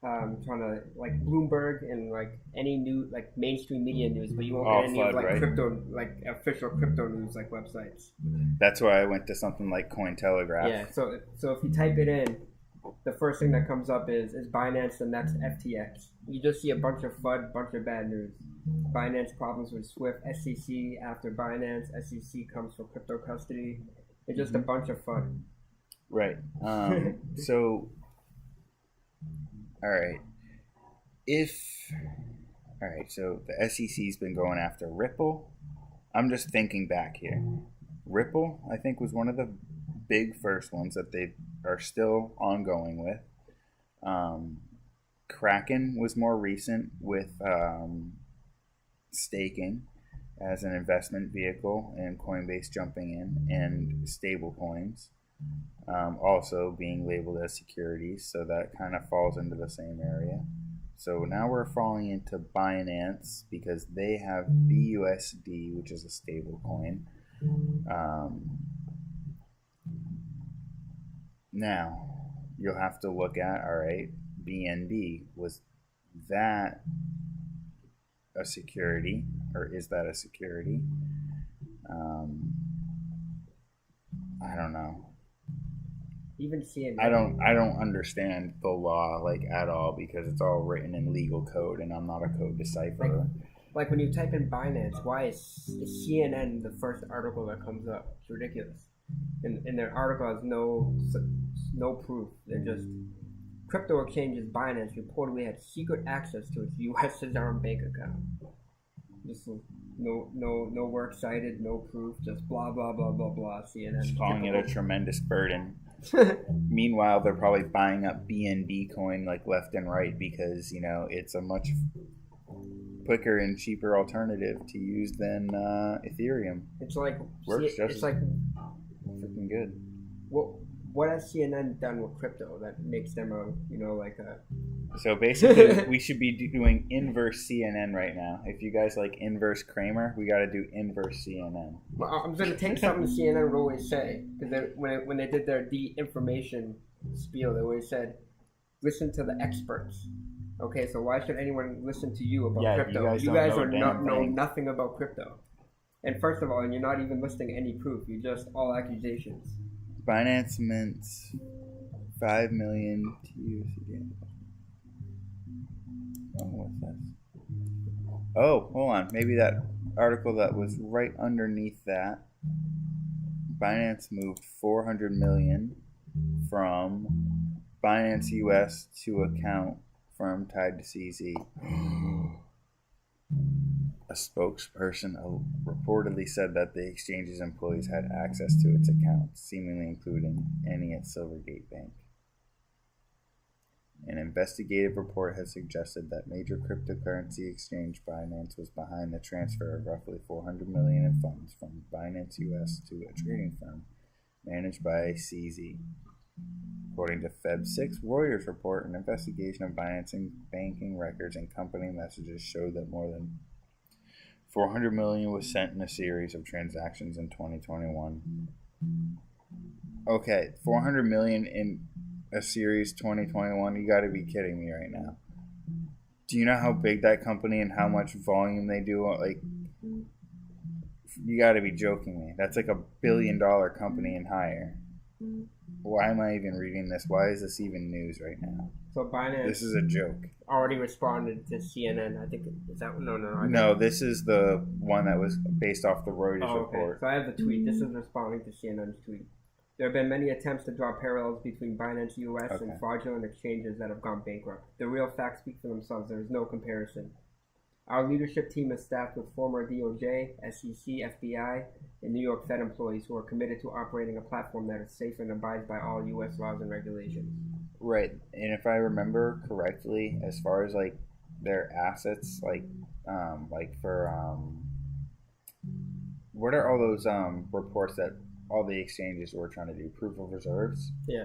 S2: trying to like Bloomberg and like any new like mainstream media news, but you won't get any of like crypto, like official crypto news like websites.
S1: That's why I went to something like Cointelegraph.
S2: Yeah. So if you type it in, the first thing that comes up is Binance the next FTX? You just see a bunch of FUD, bunch of bad news. Binance problems with Swift, SEC after Binance, SEC comes for crypto custody. It's just a bunch of FUD.
S1: Right. So, all right. So the SEC's been going after Ripple. I'm just thinking back here. Ripple, I think, was one of the big first ones that they are still ongoing with. Kraken was more recent with staking as an investment vehicle and Coinbase jumping in, and stable coins also being labeled as securities, so that kind of falls into the same area. So now we're falling into Binance because they have BUSD, which is a stable coin. Now you'll have to look at, all right, BNB, was that a security, or is that a security? I don't know.
S2: Even seeing
S1: I don't understand the law like at all because it's all written in legal code and I'm not a code decipherer.
S2: Like when you type in Binance, why is CNN the first article that comes up? It's ridiculous. And their article has no proof. They're just crypto exchanges. Binance reportedly had secret access to its U.S. armed bank account. Just no work cited, no proof, just blah blah blah blah blah. CNN
S1: just calling it a tremendous burden. Meanwhile, they're probably buying up BNB coin like left and right because it's a much quicker and cheaper alternative to use than Ethereum.
S2: It's like
S1: it's like freaking good.
S2: What has CNN done with crypto that makes them
S1: So basically, we should be doing inverse CNN right now. If you guys like inverse Kramer, we got to do inverse CNN.
S2: Well, I'm going to take something CNN would always say, because when they did their de-information spiel, they always said, listen to the experts. Okay, so why should anyone listen to you about crypto? You guys know nothing about crypto. And first of all, you're not even listing any proof. You're just all accusations.
S1: Binance mints 5 million to USDT. Oh, what's this? Oh, hold on. Maybe that article that was right underneath that. Binance moved 400 million from Binance US to account firm tied to CZ. A spokesperson reportedly said that the exchange's employees had access to its accounts, seemingly including any at Silvergate Bank. An investigative report has suggested that major cryptocurrency exchange Binance was behind the transfer of roughly 400 million in funds from Binance US to a trading firm managed by CZ. According to Feb 6 Reuters report, an investigation of Binance banking records and company messages showed that more than 400 million was sent in a series of transactions in 2021. Okay, 400 million in a series 2021? You gotta be kidding me right now. Do you know how big that company and how much volume they do? Like, you gotta be joking me. That's like $1 billion company and higher. Why am I even reading this? Why is this even news right now?
S2: So Binance.
S1: This is a joke.
S2: Already responded to CNN. I think is that no.
S1: No, this is the one that was based off the Reuters report.
S2: So I have the tweet. This is responding to CNN's tweet. There have been many attempts to draw parallels between Binance US and fraudulent exchanges that have gone bankrupt. The real facts speak for themselves. There is no comparison. Our leadership team is staffed with former DOJ, SEC, FBI, and New York Fed employees who are committed to operating a platform that is safe and abides by all U.S. laws and regulations.
S1: Right, and if I remember correctly, as far as like their assets, like for what are all those reports that all the exchanges were trying to do, proof of reserves?
S2: Yeah.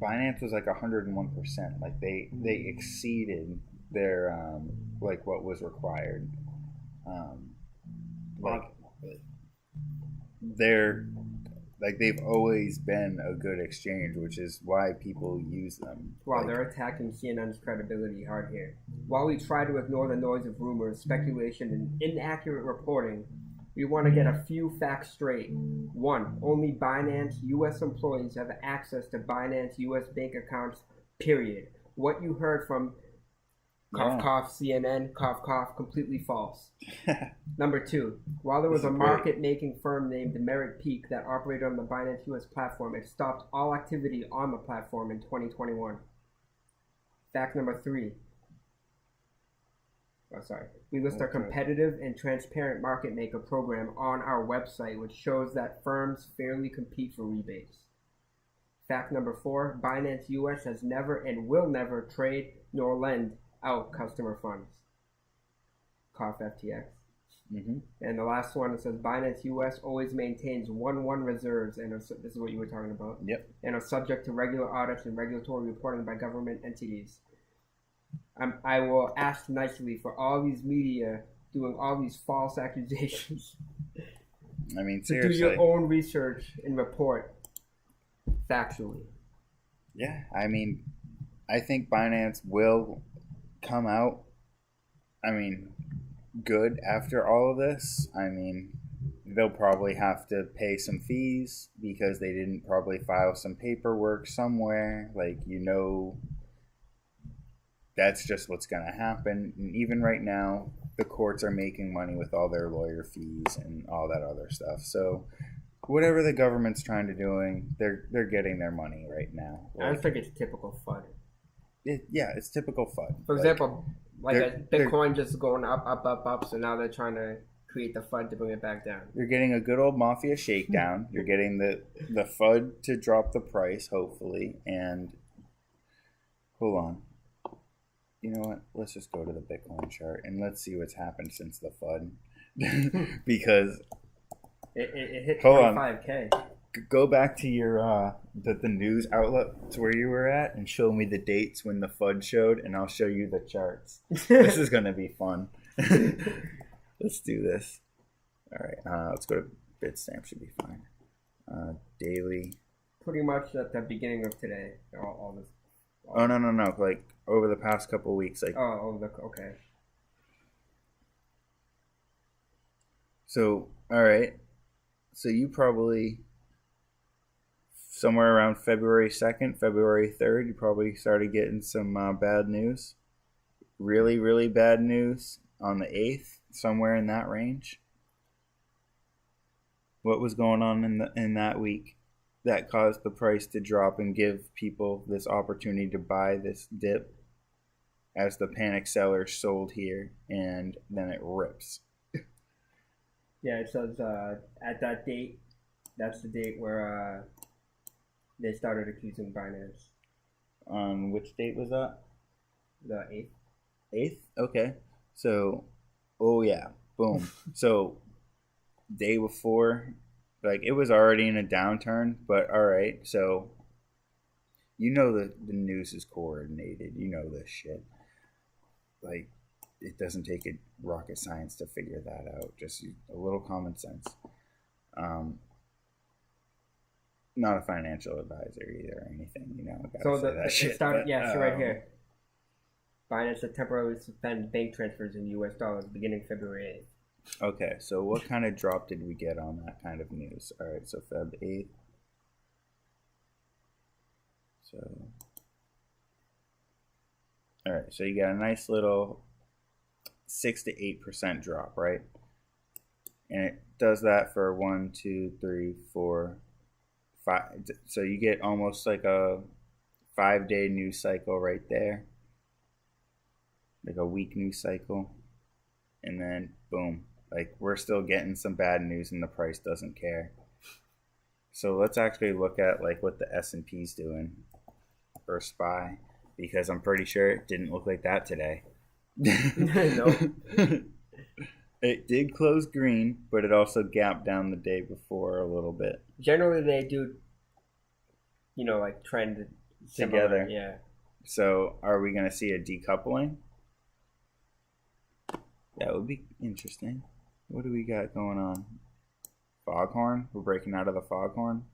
S1: Binance was like 101%. Like they exceeded their like what was required. They've always been a good exchange, which is why people use them.
S2: Wow, they're attacking CNN's credibility hard here. While we try to ignore the noise of rumors, speculation, and inaccurate reporting, we want to get a few facts straight. 1. Only Binance US employees have access to Binance US bank accounts, period. What you heard from cough, CNN, cough, completely false. Number 2, while there was a market-making firm named Merit Peak that operated on the Binance US platform, it stopped all activity on the platform in 2021. Fact number 3. We list our competitive and transparent market maker program on our website, which shows that firms fairly compete for rebates. Fact number 4, Binance US has never and will never trade nor lend out customer funds. Cough FTX. Mm-hmm. And the last one, it says Binance US always maintains 1-1 reserves, and this is what you were talking about.
S1: Yep.
S2: And are subject to regular audits and regulatory reporting by government entities. I will ask nicely for all these media doing all these false accusations.
S1: I mean, seriously.
S2: To do your own research and report factually.
S1: Yeah, I mean, I think Binance will come out, good after all of this. I mean, they'll probably have to pay some fees because they didn't probably file some paperwork somewhere. That's just what's going to happen. And even right now, the courts are making money with all their lawyer fees and all that other stuff. So whatever the government's trying to doing, they're getting their money right now.
S2: I think it's typical FUD.
S1: It's typical FUD.
S2: For example, Bitcoin just going up. So now they're trying to create the FUD to bring it back down.
S1: You're getting a good old mafia shakedown. You're getting the FUD to drop the price, hopefully. And hold on. You know what? Let's just go to the Bitcoin chart and let's see what's happened since the FUD. Because
S2: it hit 25K.
S1: Go back to your the news outlets where you were at and show me the dates when the FUD showed, and I'll show you the charts. This is gonna be fun. Let's do this. All right, let's go to Bitstamp. Should be fine. Daily.
S2: Pretty much at the beginning of today. All this.
S1: Oh no! Like over the past couple of weeks, like.
S2: Okay.
S1: So all right, so you probably somewhere around February 2nd, February 3rd, you probably started getting some bad news. Really, really bad news on the 8th, somewhere in that range. What was going on in that week that caused the price to drop and give people this opportunity to buy this dip as the panic sellers sold here, and then it rips?
S2: Yeah, it says at that date, that's the date where they started accusing Binance.
S1: On which date was that?
S2: The 8th.
S1: 8th? Okay. So, oh yeah, boom. So, day before, like, it was already in a downturn, but all right. So, you know the news is coordinated. You know this shit. Like, it doesn't take a rocket science to figure that out. Just a little common sense. Not a financial advisor either or anything, you know.
S2: So it started, so right here. Binance to temporarily suspend bank transfers in U.S. dollars beginning February 8th.
S1: Okay, so what kind of drop did we get on that kind of news? All right, so Feb 8th. So, all right, so you got a nice little 6 to 8% drop, right? And it does that for 1, 2, 3, 4, 5. So you get almost like a 5-day news cycle right there. Like a week news cycle. And then boom, like we're still getting some bad news and the price doesn't care. So let's actually look at like what the S&P's doing for SPY, because I'm pretty sure it didn't look like that today.
S2: No.
S1: It did close green, but it also gapped down the day before a little bit.
S2: Generally they do, like trend similar,
S1: together.
S2: Yeah.
S1: So are we going to see a decoupling? That would be interesting. What do we got going on? Foghorn? We're breaking out of the foghorn?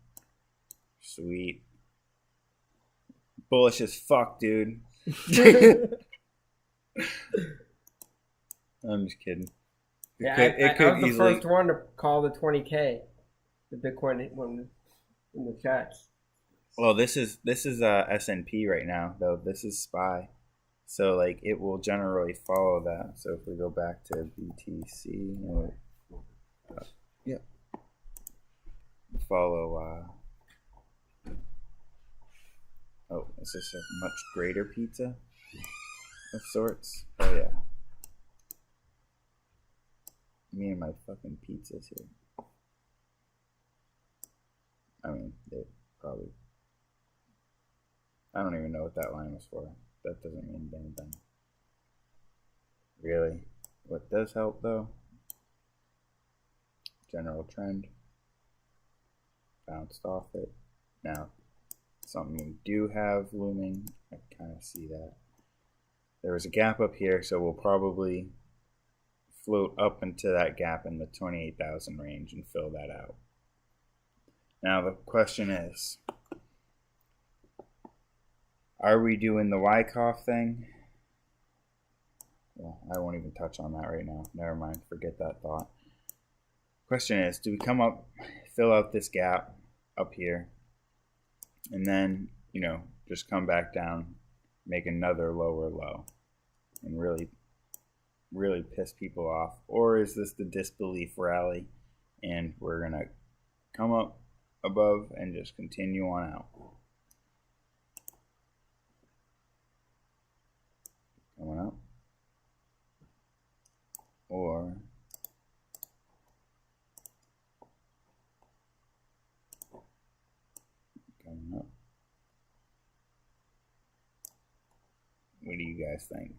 S1: Sweet. Bullish as fuck, dude. I'm just kidding.
S2: I was the first one to call the 20K, the Bitcoin one in the chats.
S1: Well, this is S&P right now, though. This is SPY. So, like, it will generally follow that. So, if we go back to BTC, follow, is this a much greater pizza of sorts? Oh, yeah. Me and my fucking pizzas here. I mean, they probably... I don't even know what that line was for. That doesn't mean anything. Really? What does help, though? General trend. Bounced off it. Now, something we do have looming. I kind of see that. There was a gap up here, so we'll probably float up into that gap in the 28,000 range and fill that out. Now, the question is, are we doing the Wyckoff thing? Well, I won't even touch on that right now. Never mind. Forget that thought. Question is, do we come up, fill out this gap up here, and then, just come back down, make another lower low, and really, really piss people off? Or is this the disbelief rally, and we're going to come up above and just continue on out? Coming up, or coming up. What do you guys think?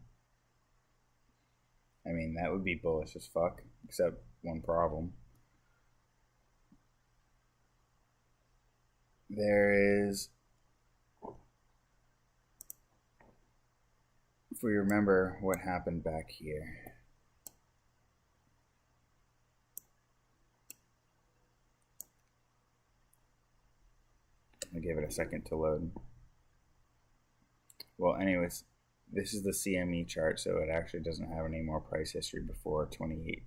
S1: I mean, that would be bullish as fuck, except one problem. There is, if we remember what happened back here. I'll give it a second to load. Well, anyways, this is the CME chart, so it actually doesn't have any more price history before 28,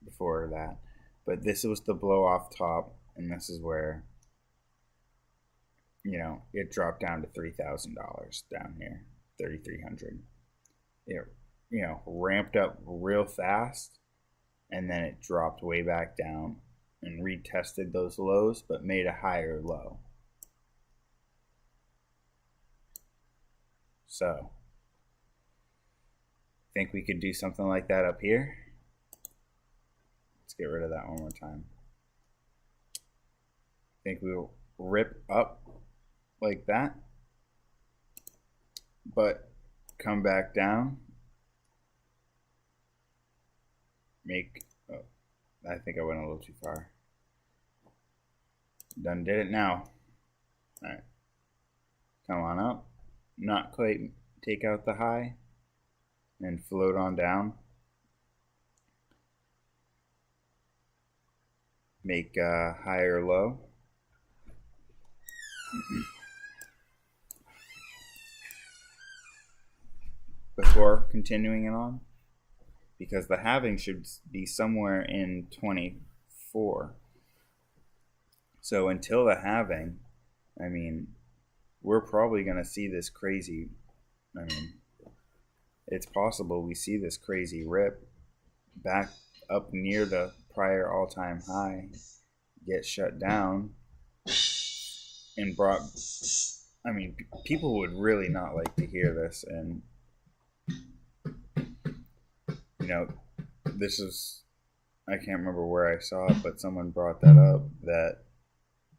S1: before that. But this was the blow off top, and this is where it dropped down to $3,000 down here, 3,300. It, ramped up real fast, and then it dropped way back down and retested those lows, but made a higher low. So, think we could do something like that up here? Let's get rid of that one more time. Think we'll rip up like that, but come back down. I think I went a little too far. Done did it now. All right. Come on up. Not quite take out the high and float on down. Make a higher low. Before continuing it on, because the halving should be somewhere in 24. So until the halving, we're probably going to see this crazy, it's possible we see this crazy rip back up near the prior all-time high, get shut down, and brought, people would really not like to hear this, and this is, I can't remember where I saw it, but someone brought that up, that,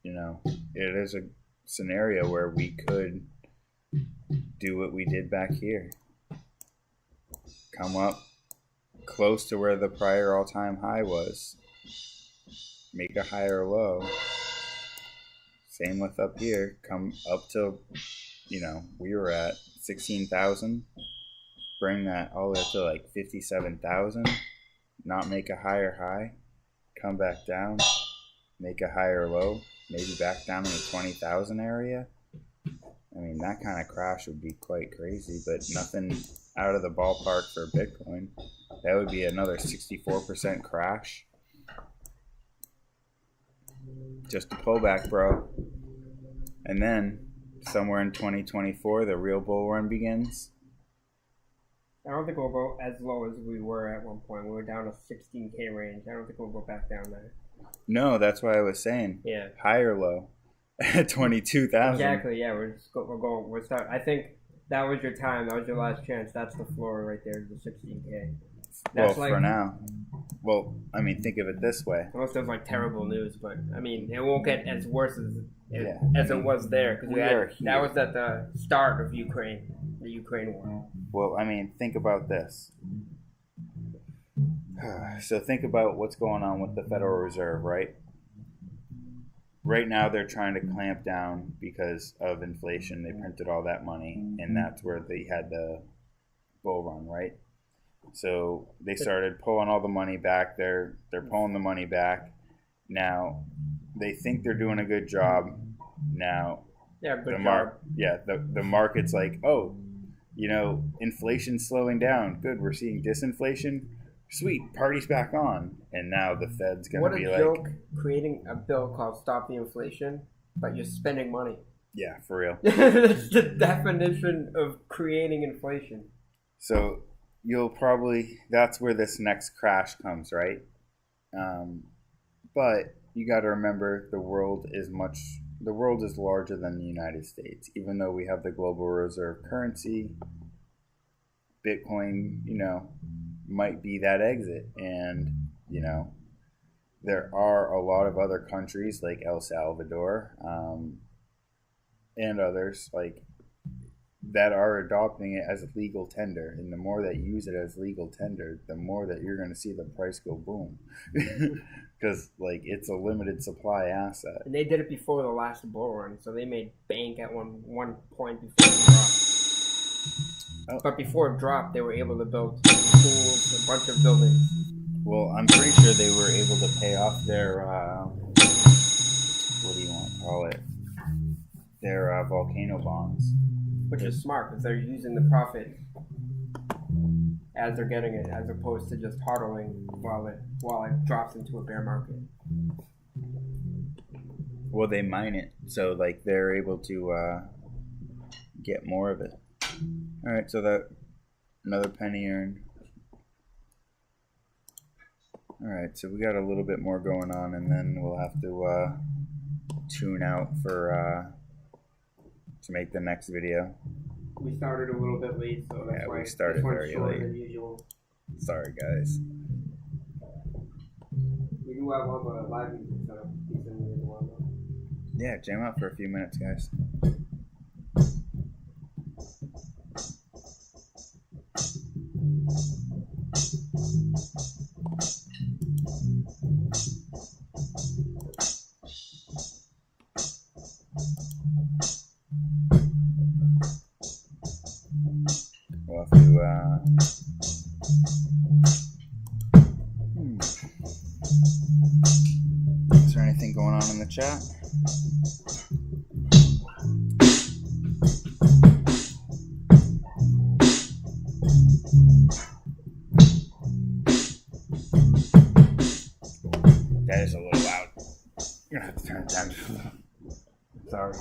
S1: it is a scenario where we could do what we did back here. Come up close to where the prior all-time high was. Make a higher low. Same with up here. Come up to, we were at 16,000. Bring that all the way up to like 57,000. Not make a higher high. Come back down. Make a higher low. Maybe back down in the 20,000 area. That kind of crash would be quite crazy, but nothing out of the ballpark for Bitcoin. That would be another 64% crash. Just a pullback, bro. And then, somewhere in 2024, the real bull run begins.
S2: I don't think we'll go as low as we were at one point. We were down to 16K range. I don't think we'll go back down there.
S1: No, that's why I was saying.
S2: Yeah.
S1: Higher low. At 22,000.
S2: Exactly, yeah. I think that was your time. That was your last chance. That's the floor right there, the 16K. That's
S1: for now. Well, think of it this way.
S2: Unless there's terrible news, but it won't get as worse as it was there, because that was at the start of the Ukraine war.
S1: Well, think about this. So think about what's going on with the Federal Reserve, right? Right now they're trying to clamp down because of inflation. They printed all that money, and that's where they had the bull run, right? So they started pulling all the money back. They're pulling the money back. Now they think they're doing a good job. Now the market's like, oh, inflation's slowing down. Good, we're seeing disinflation. Sweet, party's back on. And now the Fed's going to be like...
S2: What a joke, creating a bill called Stop the Inflation, but you're spending money.
S1: Yeah, for real.
S2: That's the definition of creating inflation.
S1: So that's where this next crash comes, right? But you got to remember the world is larger than the United States. Even though we have the global reserve currency, Bitcoin, might be that exit. And, there are a lot of other countries like El Salvador and others that are adopting it as a legal tender. And the more that you use it as legal tender, the more that you're going to see the price go boom. Because, it's a limited supply asset.
S2: And they did it before the last bull run, so they made bank at one point before it dropped. Oh. But before it dropped, they were able to build schools, a bunch of buildings.
S1: Well, I'm pretty sure they were able to pay off their, what do you want to call it? Their volcano bonds.
S2: Which is smart, because they're using the profit as they're getting it, as opposed to just hodling while it drops into a bear market.
S1: Well, they mine it, so like they're able to get more of it. All right, so that another penny earned. All right, so we got a little bit more going on, and then we'll have to tune out for to make the next video.
S2: We started a little bit late, so that's why
S1: we started very late.
S2: Than usual.
S1: Sorry, guys.
S2: We do have all the live music set up decently as well, though.
S1: Yeah, jam out for a few minutes, guys. We'll have to Is there anything going on in the chat? That is a little loud. You're gonna have to turn it down. Sorry.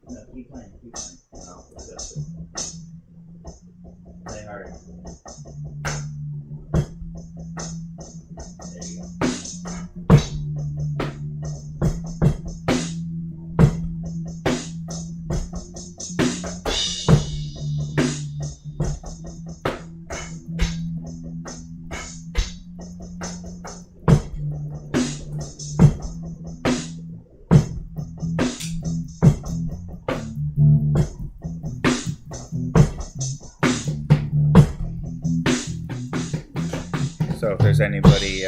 S4: No, keep playing. No, that's it. Play harder. There you go.
S1: So if there's anybody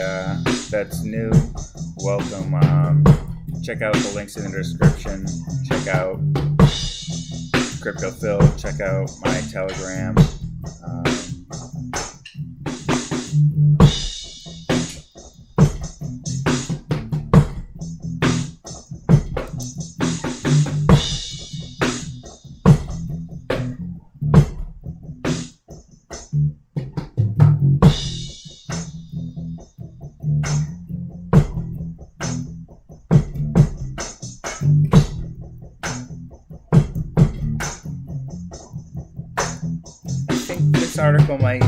S1: that's new, welcome. Check out the links in the description. Check out Crypto Phil. Check out my Telegram. 'This article might.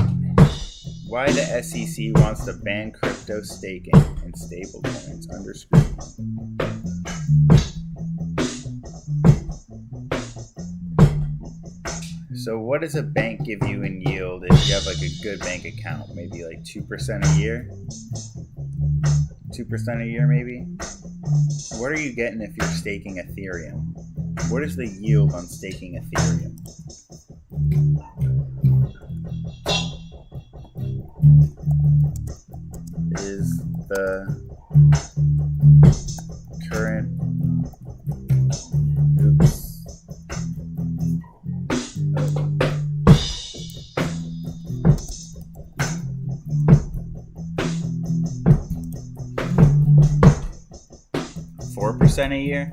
S1: Why the SEC wants to ban crypto staking and stablecoins under scrutiny. So what does a bank give you in yield if you have like a good bank account? Maybe like 2% a year? 2% a year maybe? What are you getting if you're staking Ethereum? What is the yield on staking Ethereum? Is the current 4% a year?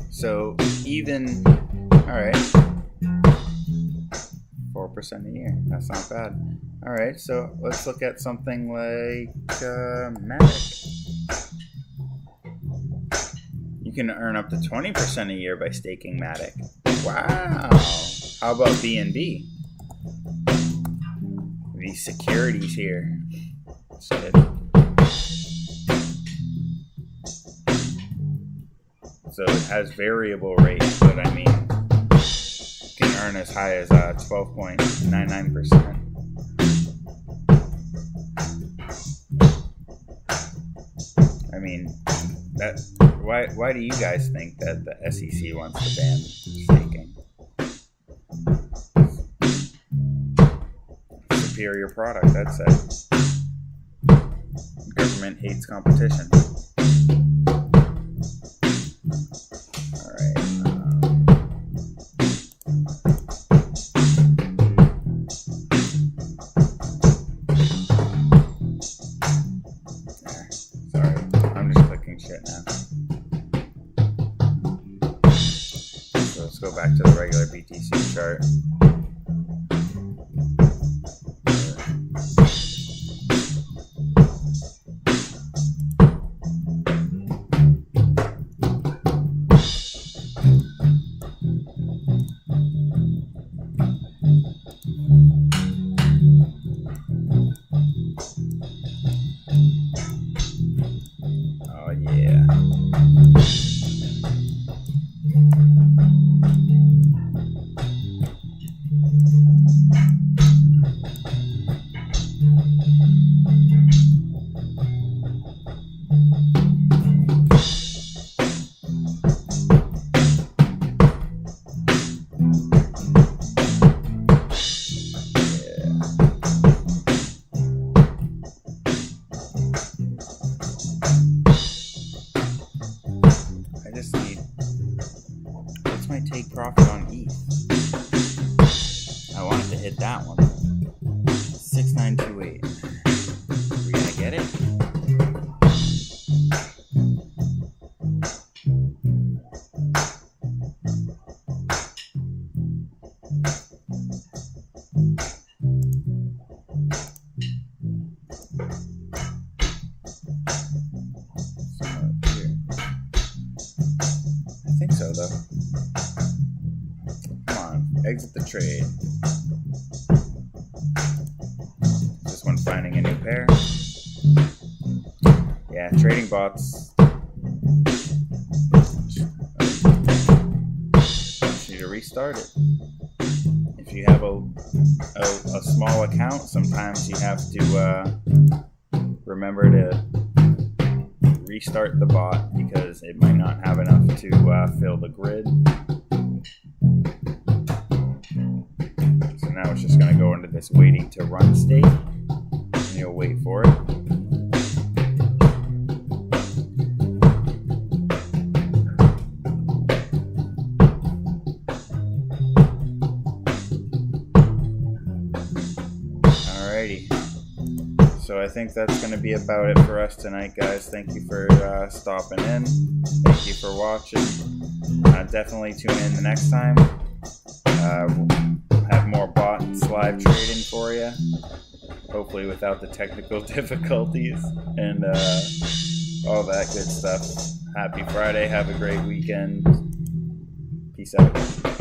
S1: So even, alright, 4% a year, that's not bad. Alright, so let's look at something like Matic. You can earn up to 20% a year by staking Matic. Wow! How about BNB? These securities here. Shit. So it has variable rates, but I mean, you can earn as high as 12.99%. I mean, that why do you guys think that the SEC wants to ban staking? Superior product, that's it. Government hates competition. Go back to the regular BTC chart. ETH. I wanted to hit that one. 6928. We gonna get it? I think so, though. Come on, exit the trade. Is this one finding a new pair? Yeah, trading bots. Just need to restart it. If you have a small account, sometimes you have to remember to restart the bot because it might not have enough to fill the grid. So now it's just going to go into this waiting to run state, and you'll wait for it. Alrighty. So I think that's going to be about it for us tonight, guys. Thank you for stopping in. Thank you for watching. Definitely tune in the next time. We'll have more bots live trading for you. Hopefully without the technical difficulties and all that good stuff. Happy Friday. Have a great weekend. Peace out.